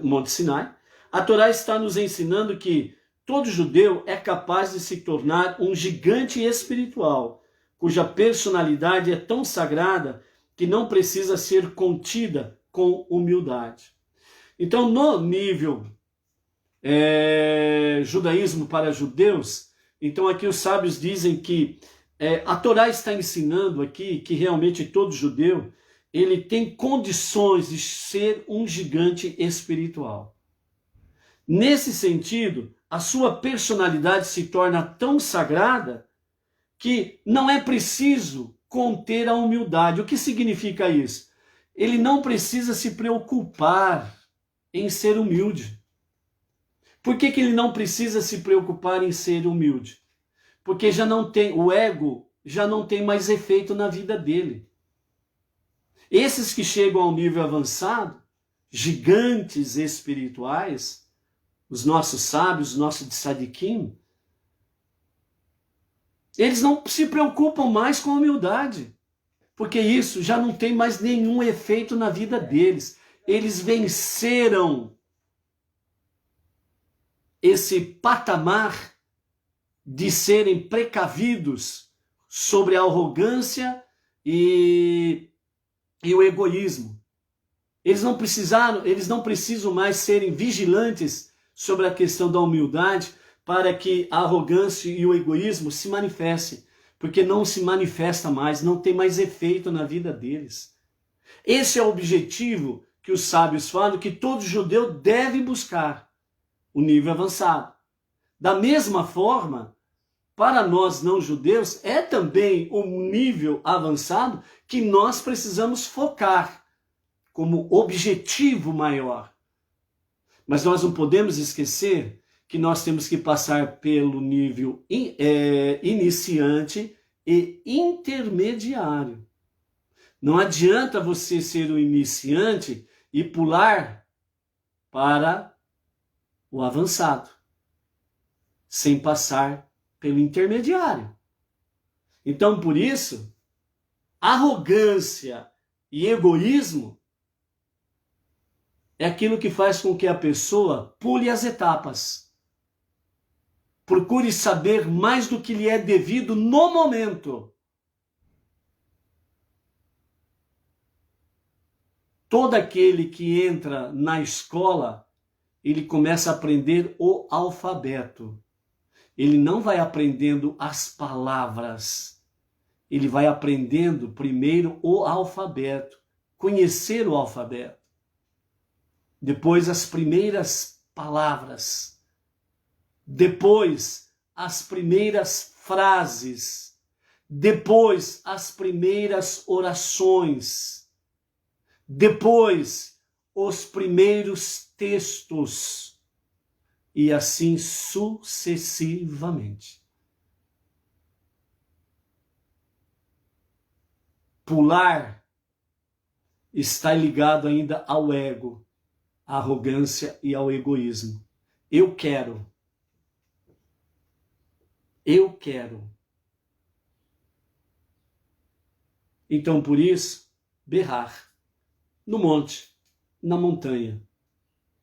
Monte Sinai, a Torá está nos ensinando que todo judeu é capaz de se tornar um gigante espiritual, cuja personalidade é tão sagrada que não precisa ser contida com humildade. Então, no nível judaísmo para judeus, então aqui os sábios dizem que a Torá está ensinando aqui que realmente todo judeu ele tem condições de ser um gigante espiritual. Nesse sentido, a sua personalidade se torna tão sagrada que não é preciso conter a humildade. O que significa isso? Ele não precisa se preocupar em ser humilde. Por que ele não precisa se preocupar em ser humilde? Porque o ego já não tem mais efeito na vida dele. Esses que chegam ao nível avançado, gigantes espirituais, os nossos sábios, os nossos tzadikim, eles não se preocupam mais com a humildade, porque isso já não tem mais nenhum efeito na vida deles. Eles venceram esse patamar de serem precavidos sobre a arrogância e o egoísmo. Eles não precisam mais serem vigilantes sobre a questão da humildade para que a arrogância e o egoísmo se manifestem, porque não se manifesta mais, não tem mais efeito na vida deles. Esse é o objetivo que os sábios falam que todo judeu deve buscar, o nível avançado. Da mesma forma, para nós não judeus, é também um nível avançado que nós precisamos focar como objetivo maior. Mas nós não podemos esquecer que nós temos que passar pelo nível iniciante e intermediário. Não adianta você ser um iniciante e pular para o avançado, sem passar pelo intermediário. Então, por isso, arrogância e egoísmo é aquilo que faz com que a pessoa pule as etapas. Procure saber mais do que lhe é devido no momento. Todo aquele que entra na escola, ele começa a aprender o alfabeto. Ele não vai aprendendo as palavras. Ele vai aprendendo primeiro o alfabeto, conhecer o alfabeto. Depois as primeiras palavras. Depois as primeiras frases. Depois as primeiras orações. Depois os primeiros textos. E assim sucessivamente. Pular está ligado ainda ao ego, à arrogância e ao egoísmo. Eu quero. Eu quero. Então, por isso, berrar no monte, na montanha,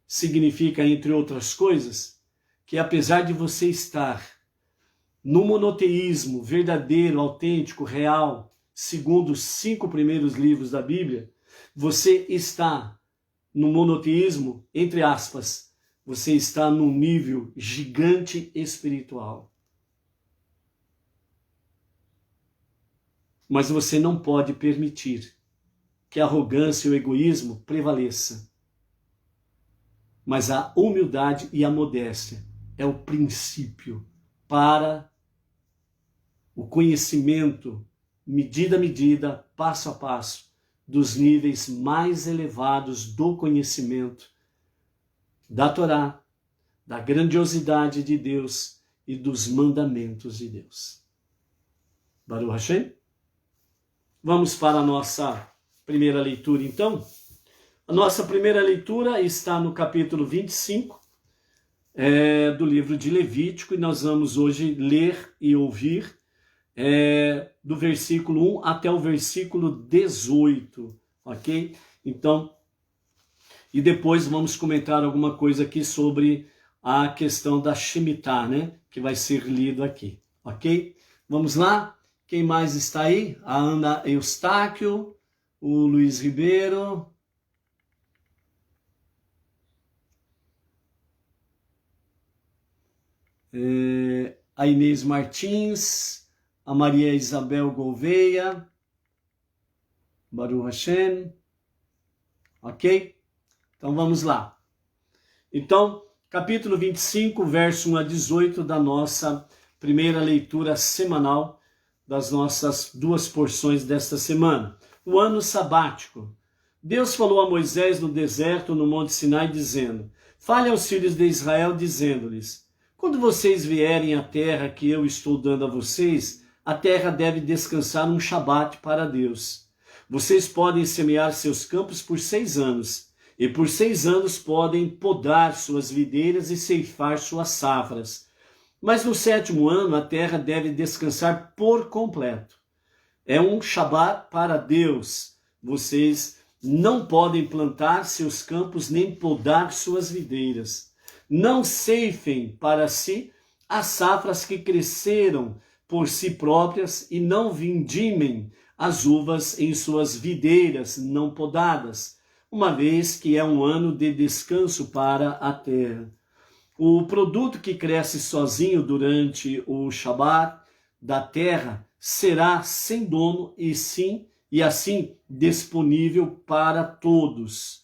significa, entre outras coisas, que apesar de você estar no monoteísmo verdadeiro, autêntico, real, segundo os 5 primeiros livros da Bíblia, você está no monoteísmo, entre aspas, você está num nível gigante espiritual. Mas você não pode permitir que a arrogância e o egoísmo prevaleça. Mas a humildade e a modéstia é o princípio para o conhecimento, medida a medida, passo a passo, dos níveis mais elevados do conhecimento da Torá, da grandiosidade de Deus e dos mandamentos de Deus. Baruch Hashem? Vamos para a nossa primeira leitura, então. A nossa primeira leitura está no capítulo 25 do livro de Levítico, e nós vamos hoje ler e ouvir do versículo 1 até o versículo 18, ok? Então, e depois vamos comentar alguma coisa aqui sobre a questão da Shemitah, né? Que vai ser lido aqui, ok? Vamos lá? Quem mais está aí? A Ana Eustáquio, o Luiz Ribeiro, a Inês Martins, a Maria Isabel Gouveia, Baruch Hashem, ok? Então vamos lá. Então, capítulo 25, verso 1 a 18 da nossa primeira leitura semanal das nossas 2 porções desta semana. O ano sabático. Deus falou a Moisés no deserto, no Monte Sinai, dizendo: fale aos filhos de Israel, dizendo-lhes: quando vocês vierem à terra que eu estou dando a vocês, a terra deve descansar um Shabat para Deus. Vocês podem semear seus campos por 6 anos, e por 6 anos podem podar suas videiras e ceifar suas safras. Mas no 7º ano a terra deve descansar por completo. É um Shabat para Deus. Vocês não podem plantar seus campos nem podar suas videiras. Não ceifem para si as safras que cresceram por si próprias e não vindimem as uvas em suas videiras não podadas, uma vez que é um ano de descanso para a terra. O produto que cresce sozinho durante o Shabat da terra será sem dono e assim disponível para todos.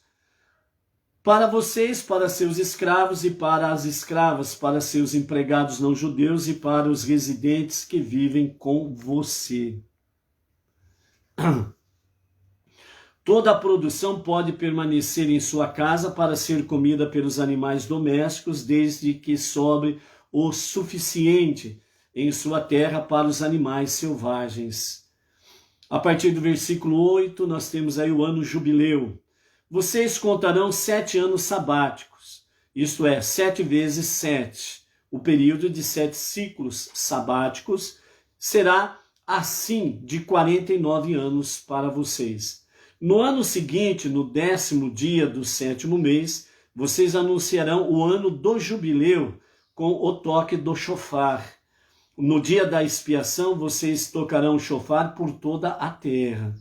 Para vocês, para seus escravos e para as escravas, para seus empregados não judeus e para os residentes que vivem com você. Toda a produção pode permanecer em sua casa para ser comida pelos animais domésticos, desde que sobre o suficiente em sua terra para os animais selvagens. A partir do versículo 8, nós temos aí o ano jubileu. Vocês contarão 7 anos sabáticos, isto é, 7 vezes 7. O período de 7 ciclos sabáticos será assim de 49 anos para vocês. No ano seguinte, no 10º dia do 7º mês, vocês anunciarão o ano do jubileu com o toque do chofar. No dia da expiação, vocês tocarão o chofar por toda a terra.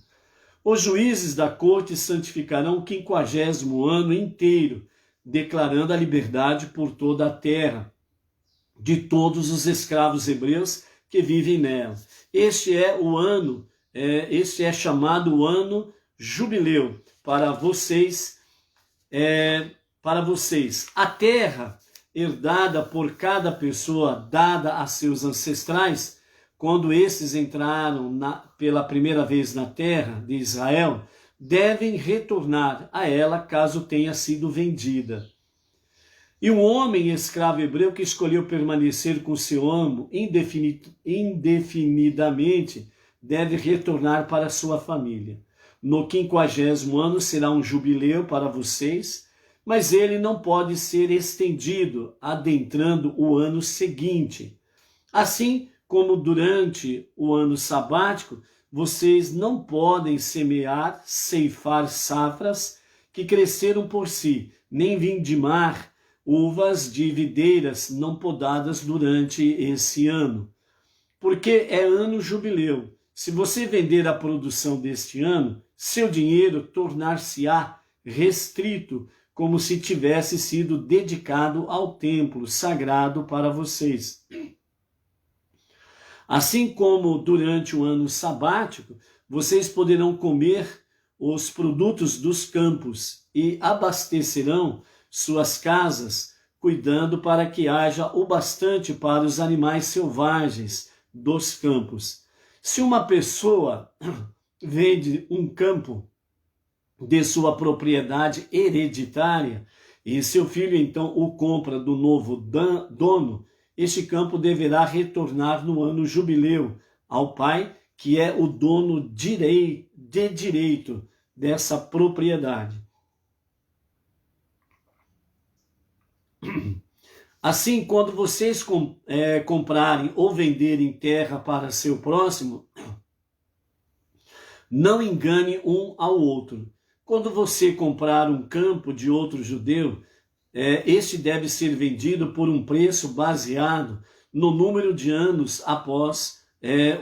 Os juízes da corte santificarão o 50º ano inteiro, declarando a liberdade por toda a terra, de todos os escravos hebreus que vivem nela. Este é chamado o ano jubileu para vocês. A terra herdada por cada pessoa, dada a seus ancestrais, quando esses entraram pela primeira vez na terra de Israel, devem retornar a ela caso tenha sido vendida. E um homem escravo hebreu que escolheu permanecer com seu amo indefinidamente deve retornar para sua família. No 50º ano será um jubileu para vocês, mas ele não pode ser estendido adentrando o ano seguinte. Assim como durante o ano sabático, vocês não podem semear, ceifar safras que cresceram por si, nem vindimar uvas de videiras não podadas durante esse ano. Porque é ano jubileu. Se você vender a produção deste ano, seu dinheiro tornar-se-á restrito, como se tivesse sido dedicado ao templo sagrado para vocês. Assim como durante o ano sabático, vocês poderão comer os produtos dos campos e abastecerão suas casas, cuidando para que haja o bastante para os animais selvagens dos campos. Se uma pessoa vende um campo de sua propriedade hereditária e seu filho então o compra do novo dono, este campo deverá retornar no ano jubileu ao pai, que é o dono de direito dessa propriedade. Assim, quando vocês comprarem ou venderem terra para seu próximo, não engane um ao outro. Quando você comprar um campo de outro judeu, este deve ser vendido por um preço baseado no número de anos após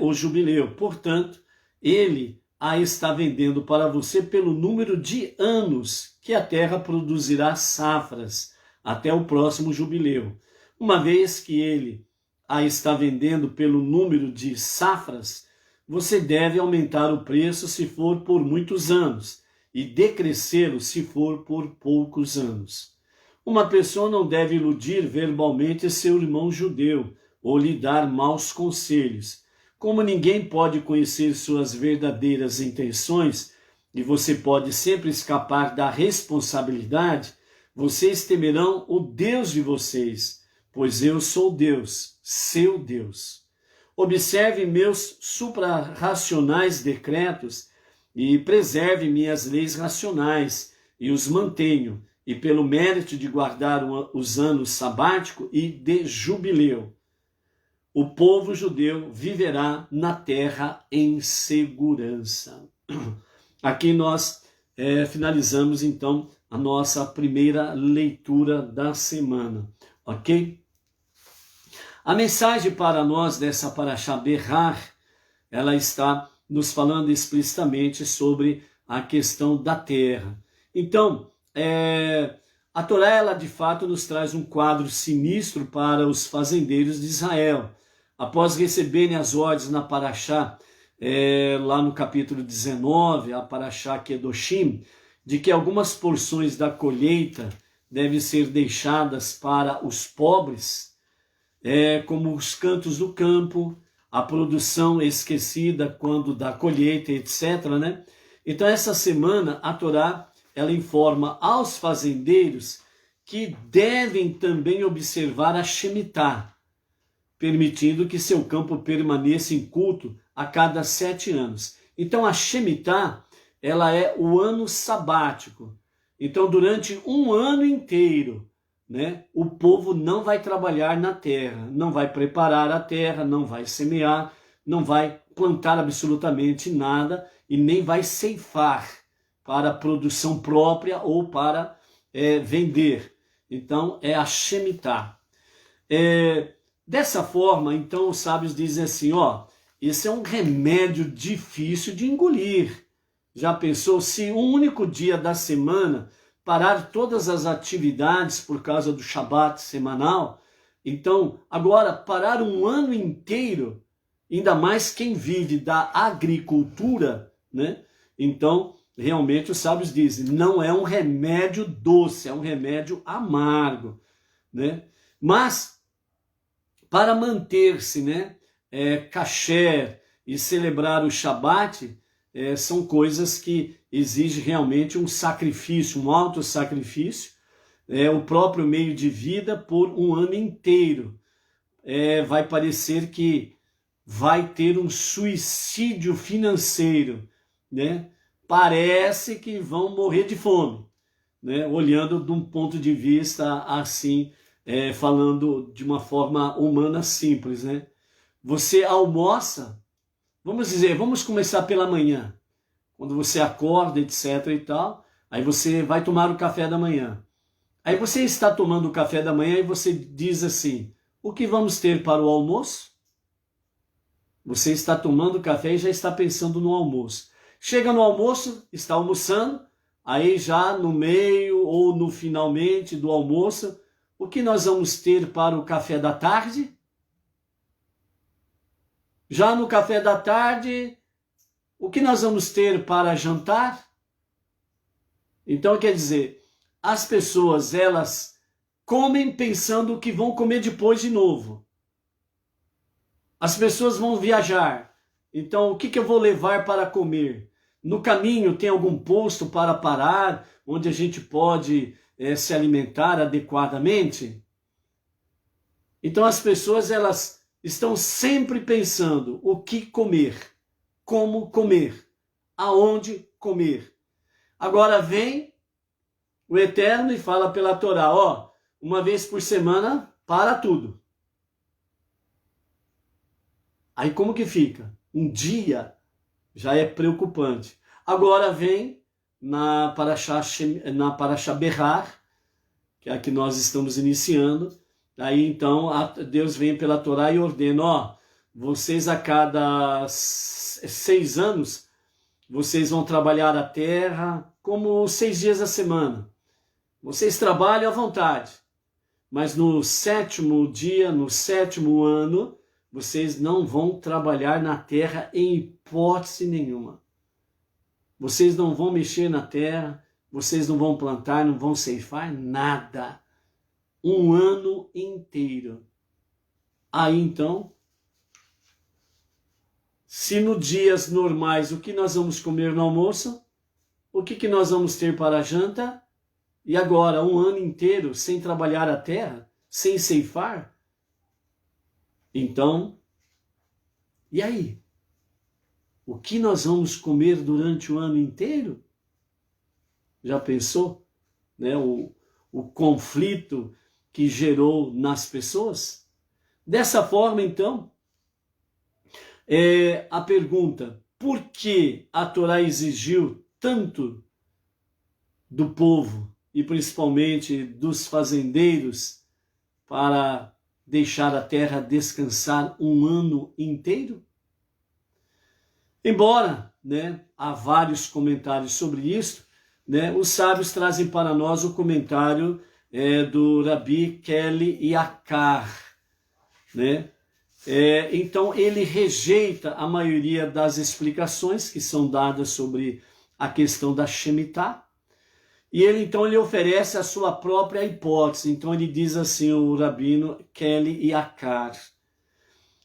o jubileu. Portanto, ele a está vendendo para você pelo número de anos que a terra produzirá safras até o próximo jubileu. Uma vez que ele a está vendendo pelo número de safras, você deve aumentar o preço se for por muitos anos e decrescê-lo se for por poucos anos. Uma pessoa não deve iludir verbalmente seu irmão judeu ou lhe dar maus conselhos. Como ninguém pode conhecer suas verdadeiras intenções e você pode sempre escapar da responsabilidade, vocês temerão o Deus de vocês, pois eu sou Deus, seu Deus. Observe meus suprarracionais decretos e preserve minhas leis racionais e os mantenho, e pelo mérito de guardar os anos sabático e de jubileu, o povo judeu viverá na terra em segurança. Aqui nós finalizamos então a nossa primeira leitura da semana, ok? A mensagem para nós dessa Parashá Berrar, ela está nos falando explicitamente sobre a questão da terra. Então, a Torá, ela de fato nos traz um quadro sinistro para os fazendeiros de Israel. Após receberem as ordens na Parashá, lá no capítulo 19, a Parashá Kedoshim, de que algumas porções da colheita devem ser deixadas para os pobres, como os cantos do campo, a produção esquecida quando da colheita, etc. né? Então, essa semana, a Torá, ela informa aos fazendeiros que devem também observar a Shemitah, permitindo que seu campo permaneça em culto a cada 7 anos. Então, a Shemitah, ela é o ano sabático. Então, durante um ano inteiro, né, o povo não vai trabalhar na terra, não vai preparar a terra, não vai semear, não vai plantar absolutamente nada e nem vai ceifar para produção própria ou para vender. Então, é a Shemitah. Dessa forma, então, os sábios dizem assim, ó, esse é um remédio difícil de engolir. Já pensou se um único dia da semana parar todas as atividades por causa do Shabat semanal? Então, agora, parar um ano inteiro, ainda mais quem vive da agricultura, né? Então, realmente os sábios dizem, não é um remédio doce, é um remédio amargo, né? Mas, para manter-se, né, kasher e celebrar o Shabat, são coisas que exigem realmente um sacrifício, um alto sacrifício, o próprio meio de vida por um ano inteiro. Vai parecer que vai ter um suicídio financeiro, né? Parece que vão morrer de fome, né? Olhando de um ponto de vista assim, falando de uma forma humana simples, né? Você almoça, vamos dizer, vamos começar pela manhã, quando você acorda, etc e tal, aí você vai tomar o café da manhã. Aí você está tomando o café da manhã e você diz assim, o que vamos ter para o almoço? Você está tomando café e já está pensando no almoço. Chega no almoço, está almoçando, aí já no meio ou no finalmente do almoço, o que nós vamos ter para o café da tarde? Já no café da tarde, o que nós vamos ter para jantar? Então, quer dizer, as pessoas, elas comem pensando o que vão comer depois de novo. As pessoas vão viajar. Então, o que eu vou levar para comer? No caminho tem algum posto para parar, onde a gente pode se alimentar adequadamente? Então, as pessoas, elas estão sempre pensando o que comer, como comer, aonde comer. Agora vem o Eterno e fala pela Torá, ó, uma vez por semana, para tudo. Aí como que fica? Um dia já é preocupante. Agora vem na Parashá Berrar, que é a que nós estamos iniciando. Aí então Deus vem pela Torá e ordena, ó, vocês a cada 6 anos, vocês vão trabalhar a terra como 6 dias da semana. Vocês trabalham à vontade, mas no 7º dia, no 7º ano, vocês não vão trabalhar na terra em hipótese nenhuma. Vocês não vão mexer na terra, vocês não vão plantar, não vão ceifar nada. Um ano inteiro. Aí então, se no dias normais o que nós vamos comer no almoço, o que nós vamos ter para a janta? E agora, um ano inteiro sem trabalhar a terra, sem ceifar? Então, e aí? O que nós vamos comer durante o ano inteiro? Já pensou? Né? O conflito que gerou nas pessoas? Dessa forma, então, a pergunta, por que a Torá exigiu tanto do povo, e principalmente dos fazendeiros, para deixar a terra descansar um ano inteiro? Embora, né, há vários comentários sobre isso, né, os sábios trazem para nós o comentário do Rabi Kelly Yakar, né? Então ele rejeita a maioria das explicações que são dadas sobre a questão da Shemitah, e ele oferece a sua própria hipótese. Então ele diz assim, o rabino Kelly Yakar.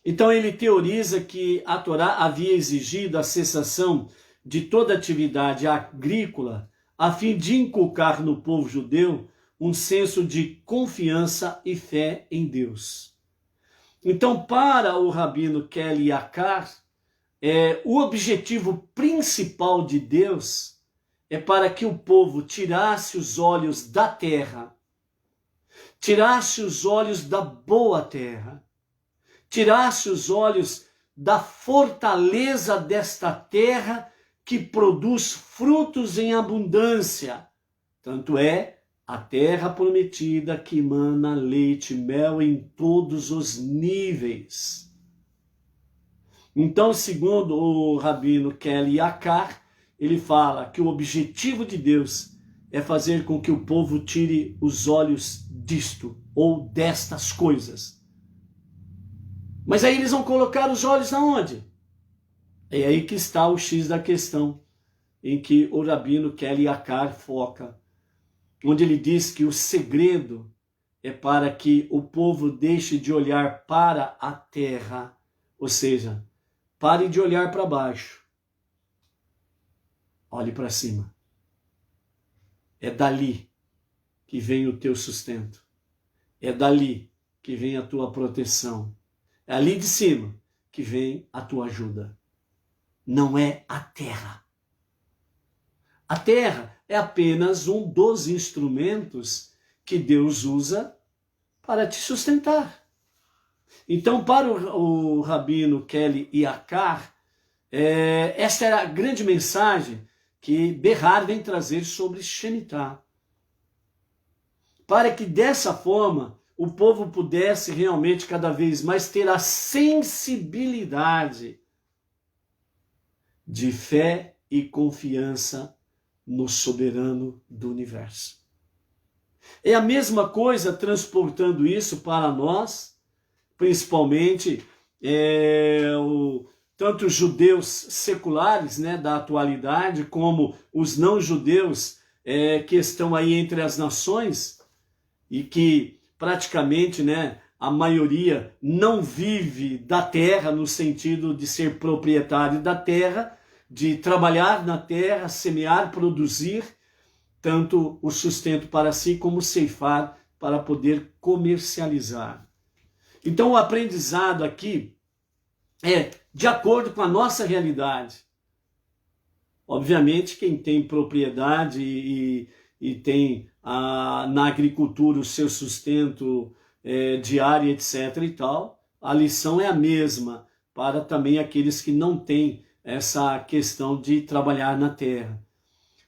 Então ele teoriza que a Torá havia exigido a cessação de toda atividade agrícola a fim de inculcar no povo judeu um senso de confiança e fé em Deus. Então, para o rabino Kelly Yakar, o objetivo principal de Deus é para que o povo tirasse os olhos da terra, tirasse os olhos da boa terra, tirasse os olhos da fortaleza desta terra que produz frutos em abundância. Tanto é a terra prometida que emana leite e mel em todos os níveis. Então, segundo o rabino Kelly Yakar, ele fala que o objetivo de Deus é fazer com que o povo tire os olhos disto ou destas coisas. Mas aí eles vão colocar os olhos aonde? É aí que está o X da questão, em que o rabino Kelly Yakar foca, onde ele diz que o segredo é para que o povo deixe de olhar para a terra, ou seja, pare de olhar para baixo, olhe para cima. É dali que vem o teu sustento, é dali que vem a tua proteção, é ali de cima que vem a tua ajuda. Não é a terra. A terra é apenas um dos instrumentos que Deus usa para te sustentar. Então, para o rabino Kelly Yakar, esta era a grande mensagem que Behar vem trazer sobre Shemitah. Para que dessa forma o povo pudesse realmente cada vez mais ter a sensibilidade de fé e confiança no soberano do universo. É a mesma coisa transportando isso para nós, principalmente tanto os judeus seculares, né, da atualidade, como os não-judeus que estão aí entre as nações e que praticamente, né, a maioria não vive da terra no sentido de ser proprietário da terra, de trabalhar na terra, semear, produzir, tanto o sustento para si como ceifar para poder comercializar. Então o aprendizado aqui é de acordo com a nossa realidade. Obviamente quem tem propriedade e tem na agricultura o seu sustento diário, etc. e tal, a lição é a mesma para também aqueles que não têm essa questão de trabalhar na terra.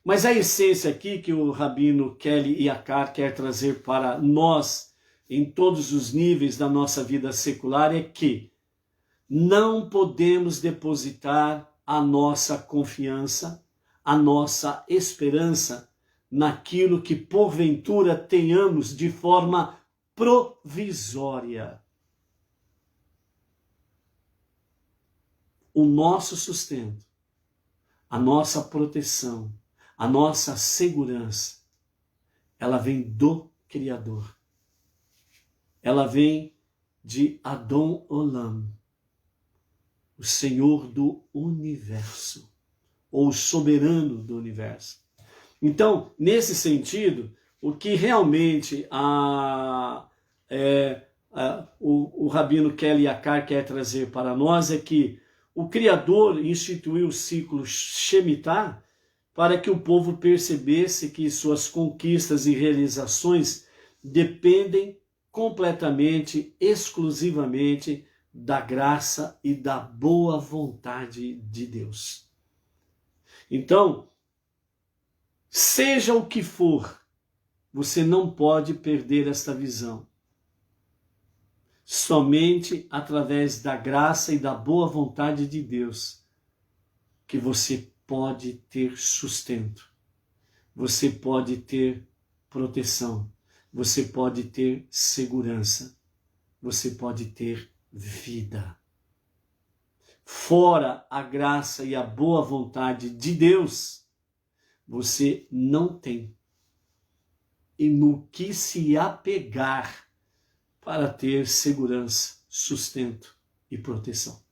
Mas a essência aqui que o rabino Kelly Yakar quer trazer para nós, em todos os níveis da nossa vida secular, é que não podemos depositar a nossa confiança, a nossa esperança naquilo que porventura tenhamos de forma provisória. O nosso sustento, a nossa proteção, a nossa segurança, ela vem do Criador. Ela vem de Adon Olam, o Senhor do universo, ou o soberano do universo. Então, nesse sentido, o que realmente o rabino Kelly Yakar quer trazer para nós é que o Criador instituiu o ciclo Shemitah para que o povo percebesse que suas conquistas e realizações dependem completamente, exclusivamente da graça e da boa vontade de Deus. Então, seja o que for, você não pode perder esta visão. Somente através da graça e da boa vontade de Deus que você pode ter sustento, você pode ter proteção, você pode ter segurança, você pode ter vida. Fora a graça e a boa vontade de Deus, você não tem e no que se apegar para ter segurança, sustento e proteção.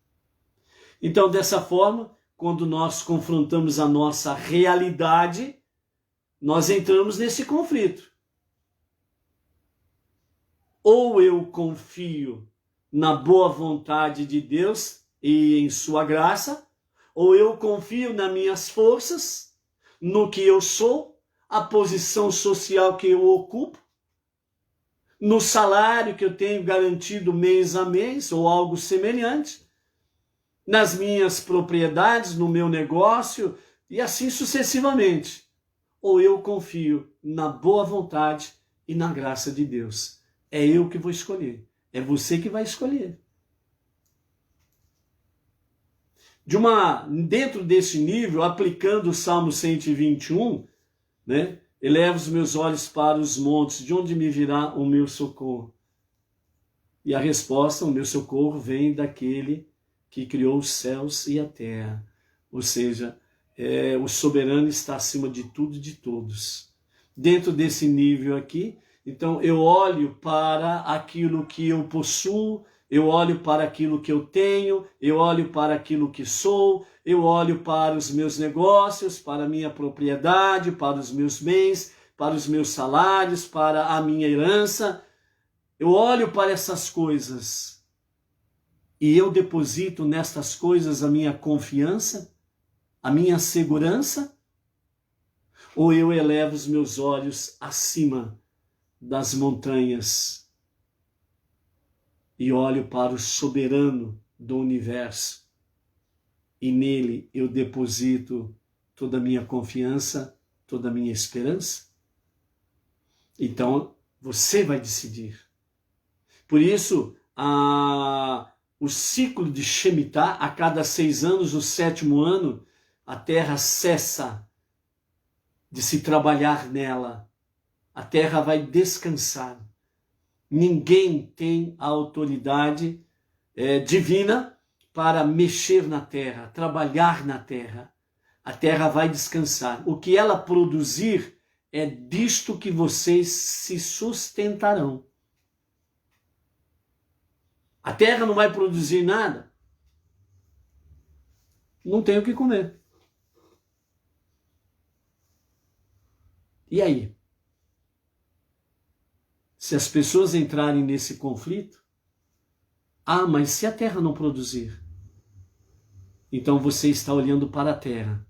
Então, dessa forma, quando nós confrontamos a nossa realidade, nós entramos nesse conflito. Ou eu confio na boa vontade de Deus e em sua graça, ou eu confio nas minhas forças, no que eu sou, a posição social que eu ocupo, no salário que eu tenho garantido mês a mês, ou algo semelhante, nas minhas propriedades, no meu negócio e assim sucessivamente. Ou eu confio na boa vontade e na graça de Deus. É eu que vou escolher. É você que vai escolher. Dentro desse nível, aplicando o Salmo 121, né? Eleva os meus olhos para os montes, de onde me virá o meu socorro? E a resposta, o meu socorro, vem daquele que criou os céus e a terra. Ou seja, o soberano está acima de tudo e de todos. Dentro desse nível aqui, então eu olho para aquilo que eu possuo, eu olho para aquilo que eu tenho, eu olho para aquilo que sou, eu olho para os meus negócios, para a minha propriedade, para os meus bens, para os meus salários, para a minha herança. Eu olho para essas coisas e eu deposito nestas coisas a minha confiança, a minha segurança, ou eu elevo os meus olhos acima das montanhas e olho para o soberano do universo e nele eu deposito toda a minha confiança, toda a minha esperança? Então você vai decidir. Por isso, o ciclo de Shemitah, a cada 6 anos, o 7º ano, a terra cessa de se trabalhar nela. A terra vai descansar. Ninguém tem a autoridade divina para mexer na terra, trabalhar na terra. A terra vai descansar. O que ela produzir é disto que vocês se sustentarão. A terra não vai produzir nada. Não tem o que comer. E aí? Se as pessoas entrarem nesse conflito, mas se a terra não produzir? Então você está olhando para a terra.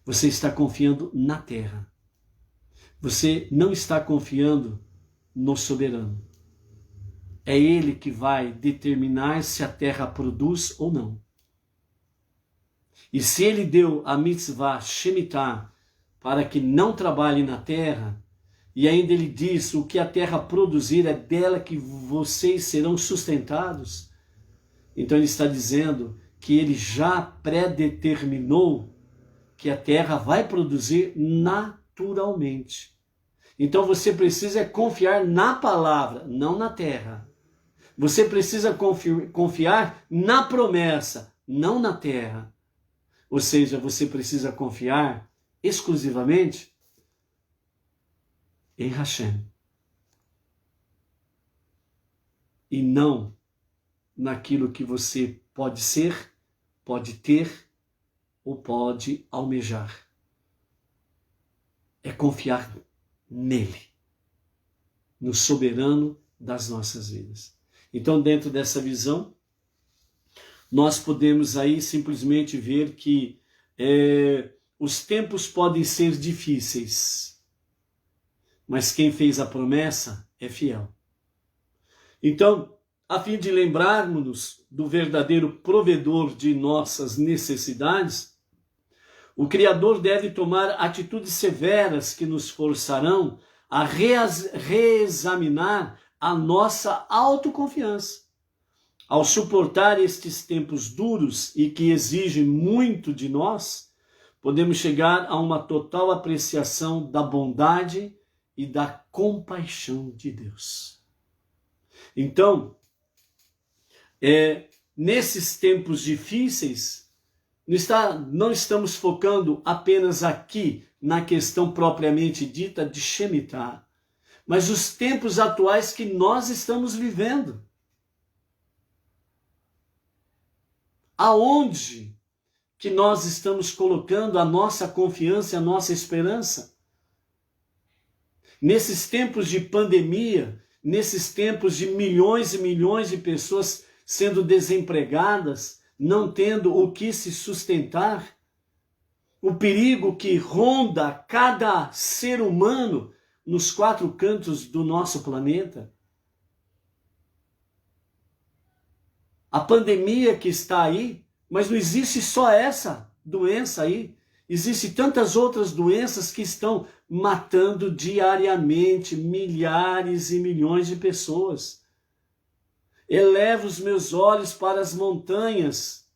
Você está confiando na terra. Você não está confiando no soberano. É ele que vai determinar se a terra produz ou não. E se ele deu a mitzvah Shemitah para que não trabalhe na terra, e ainda ele diz, o que a terra produzir é dela que vocês serão sustentados. Então ele está dizendo que ele já predeterminou que a terra vai produzir naturalmente. Então você precisa confiar na palavra, não na terra. Você precisa confiar na promessa, não na terra. Ou seja, você precisa confiar exclusivamente em Hashem. E não naquilo que você pode ser, pode ter ou pode almejar. É confiar nele, no soberano das nossas vidas. Então, dentro dessa visão, nós podemos aí simplesmente ver que os tempos podem ser difíceis, mas quem fez a promessa é fiel. Então, a fim de lembrarmos-nos do verdadeiro provedor de nossas necessidades, o Criador deve tomar atitudes severas que nos forçarão a reexaminar a nossa autoconfiança. Ao suportar estes tempos duros e que exigem muito de nós, podemos chegar a uma total apreciação da bondade e da compaixão de Deus. Então, nesses tempos difíceis, não estamos focando apenas aqui na questão propriamente dita de Shemitah, mas os tempos atuais que nós estamos vivendo. Aonde que nós estamos colocando a nossa confiança e a nossa esperança? Nesses tempos de pandemia, nesses tempos de milhões e milhões de pessoas sendo desempregadas, não tendo o que se sustentar, o perigo que ronda cada ser humano nos 4 cantos do nosso planeta. a pandemia que está aí, mas não existe só essa doença aí. Existem tantas outras doenças que estão matando diariamente milhares e milhões de pessoas. Elevo os meus olhos para as montanhas.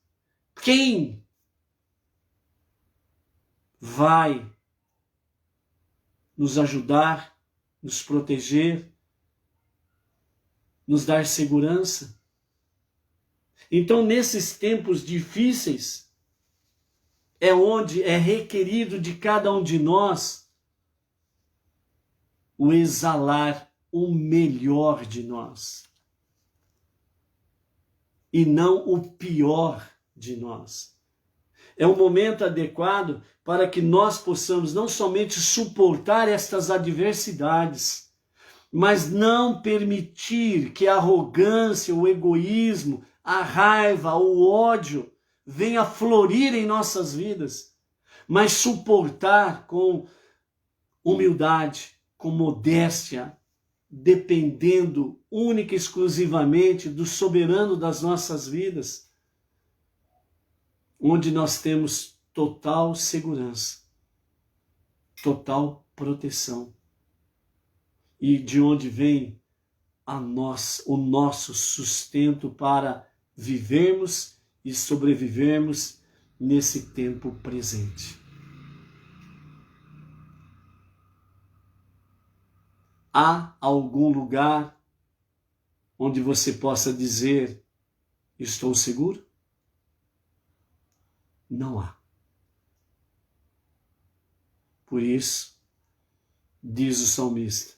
Quem vai nos ajudar, nos proteger, nos dar segurança? Então, nesses tempos difíceis, é onde é requerido de cada um de nós o exalar o melhor de nós e não o pior de nós. É um momento adequado para que nós possamos não somente suportar estas adversidades, mas não permitir que a arrogância, o egoísmo, a raiva, o ódio venha florir em nossas vidas, mas suportar com humildade, com modéstia, dependendo única e exclusivamente do soberano das nossas vidas, onde nós temos total segurança, total proteção, e de onde vem o nosso sustento para vivermos e sobrevivermos nesse tempo presente. Há algum lugar onde você possa dizer, estou seguro? Não há. Por isso, diz o salmista,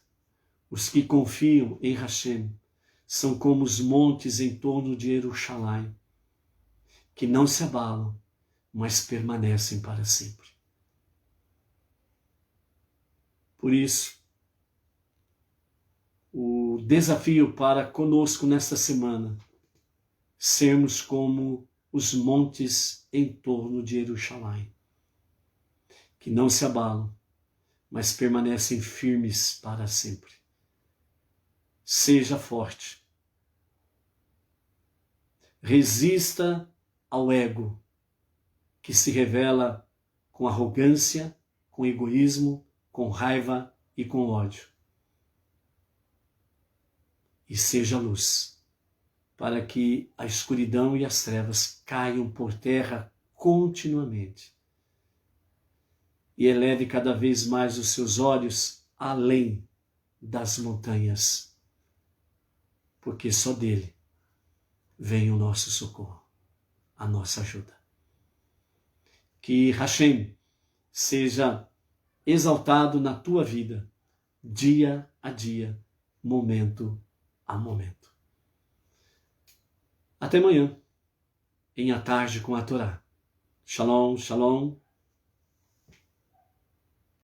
os que confiam em Hashem são como os montes em torno de Jerusalém, que não se abalam, mas permanecem para sempre. Por isso, o desafio para conosco nesta semana, sermos como os montes em torno de Jerusalém, que não se abalam, mas permanecem firmes para sempre. Seja forte. Resista ao ego, que se revela com arrogância, com egoísmo, com raiva e com ódio. E seja luz, para que a escuridão e as trevas caiam por terra continuamente. E eleve cada vez mais os seus olhos além das montanhas, porque só dele vem o nosso socorro, a nossa ajuda. Que Hashem seja exaltado na tua vida, dia a dia, momento a momento. Até amanhã, em A Tarde com a Torá. Shalom, shalom.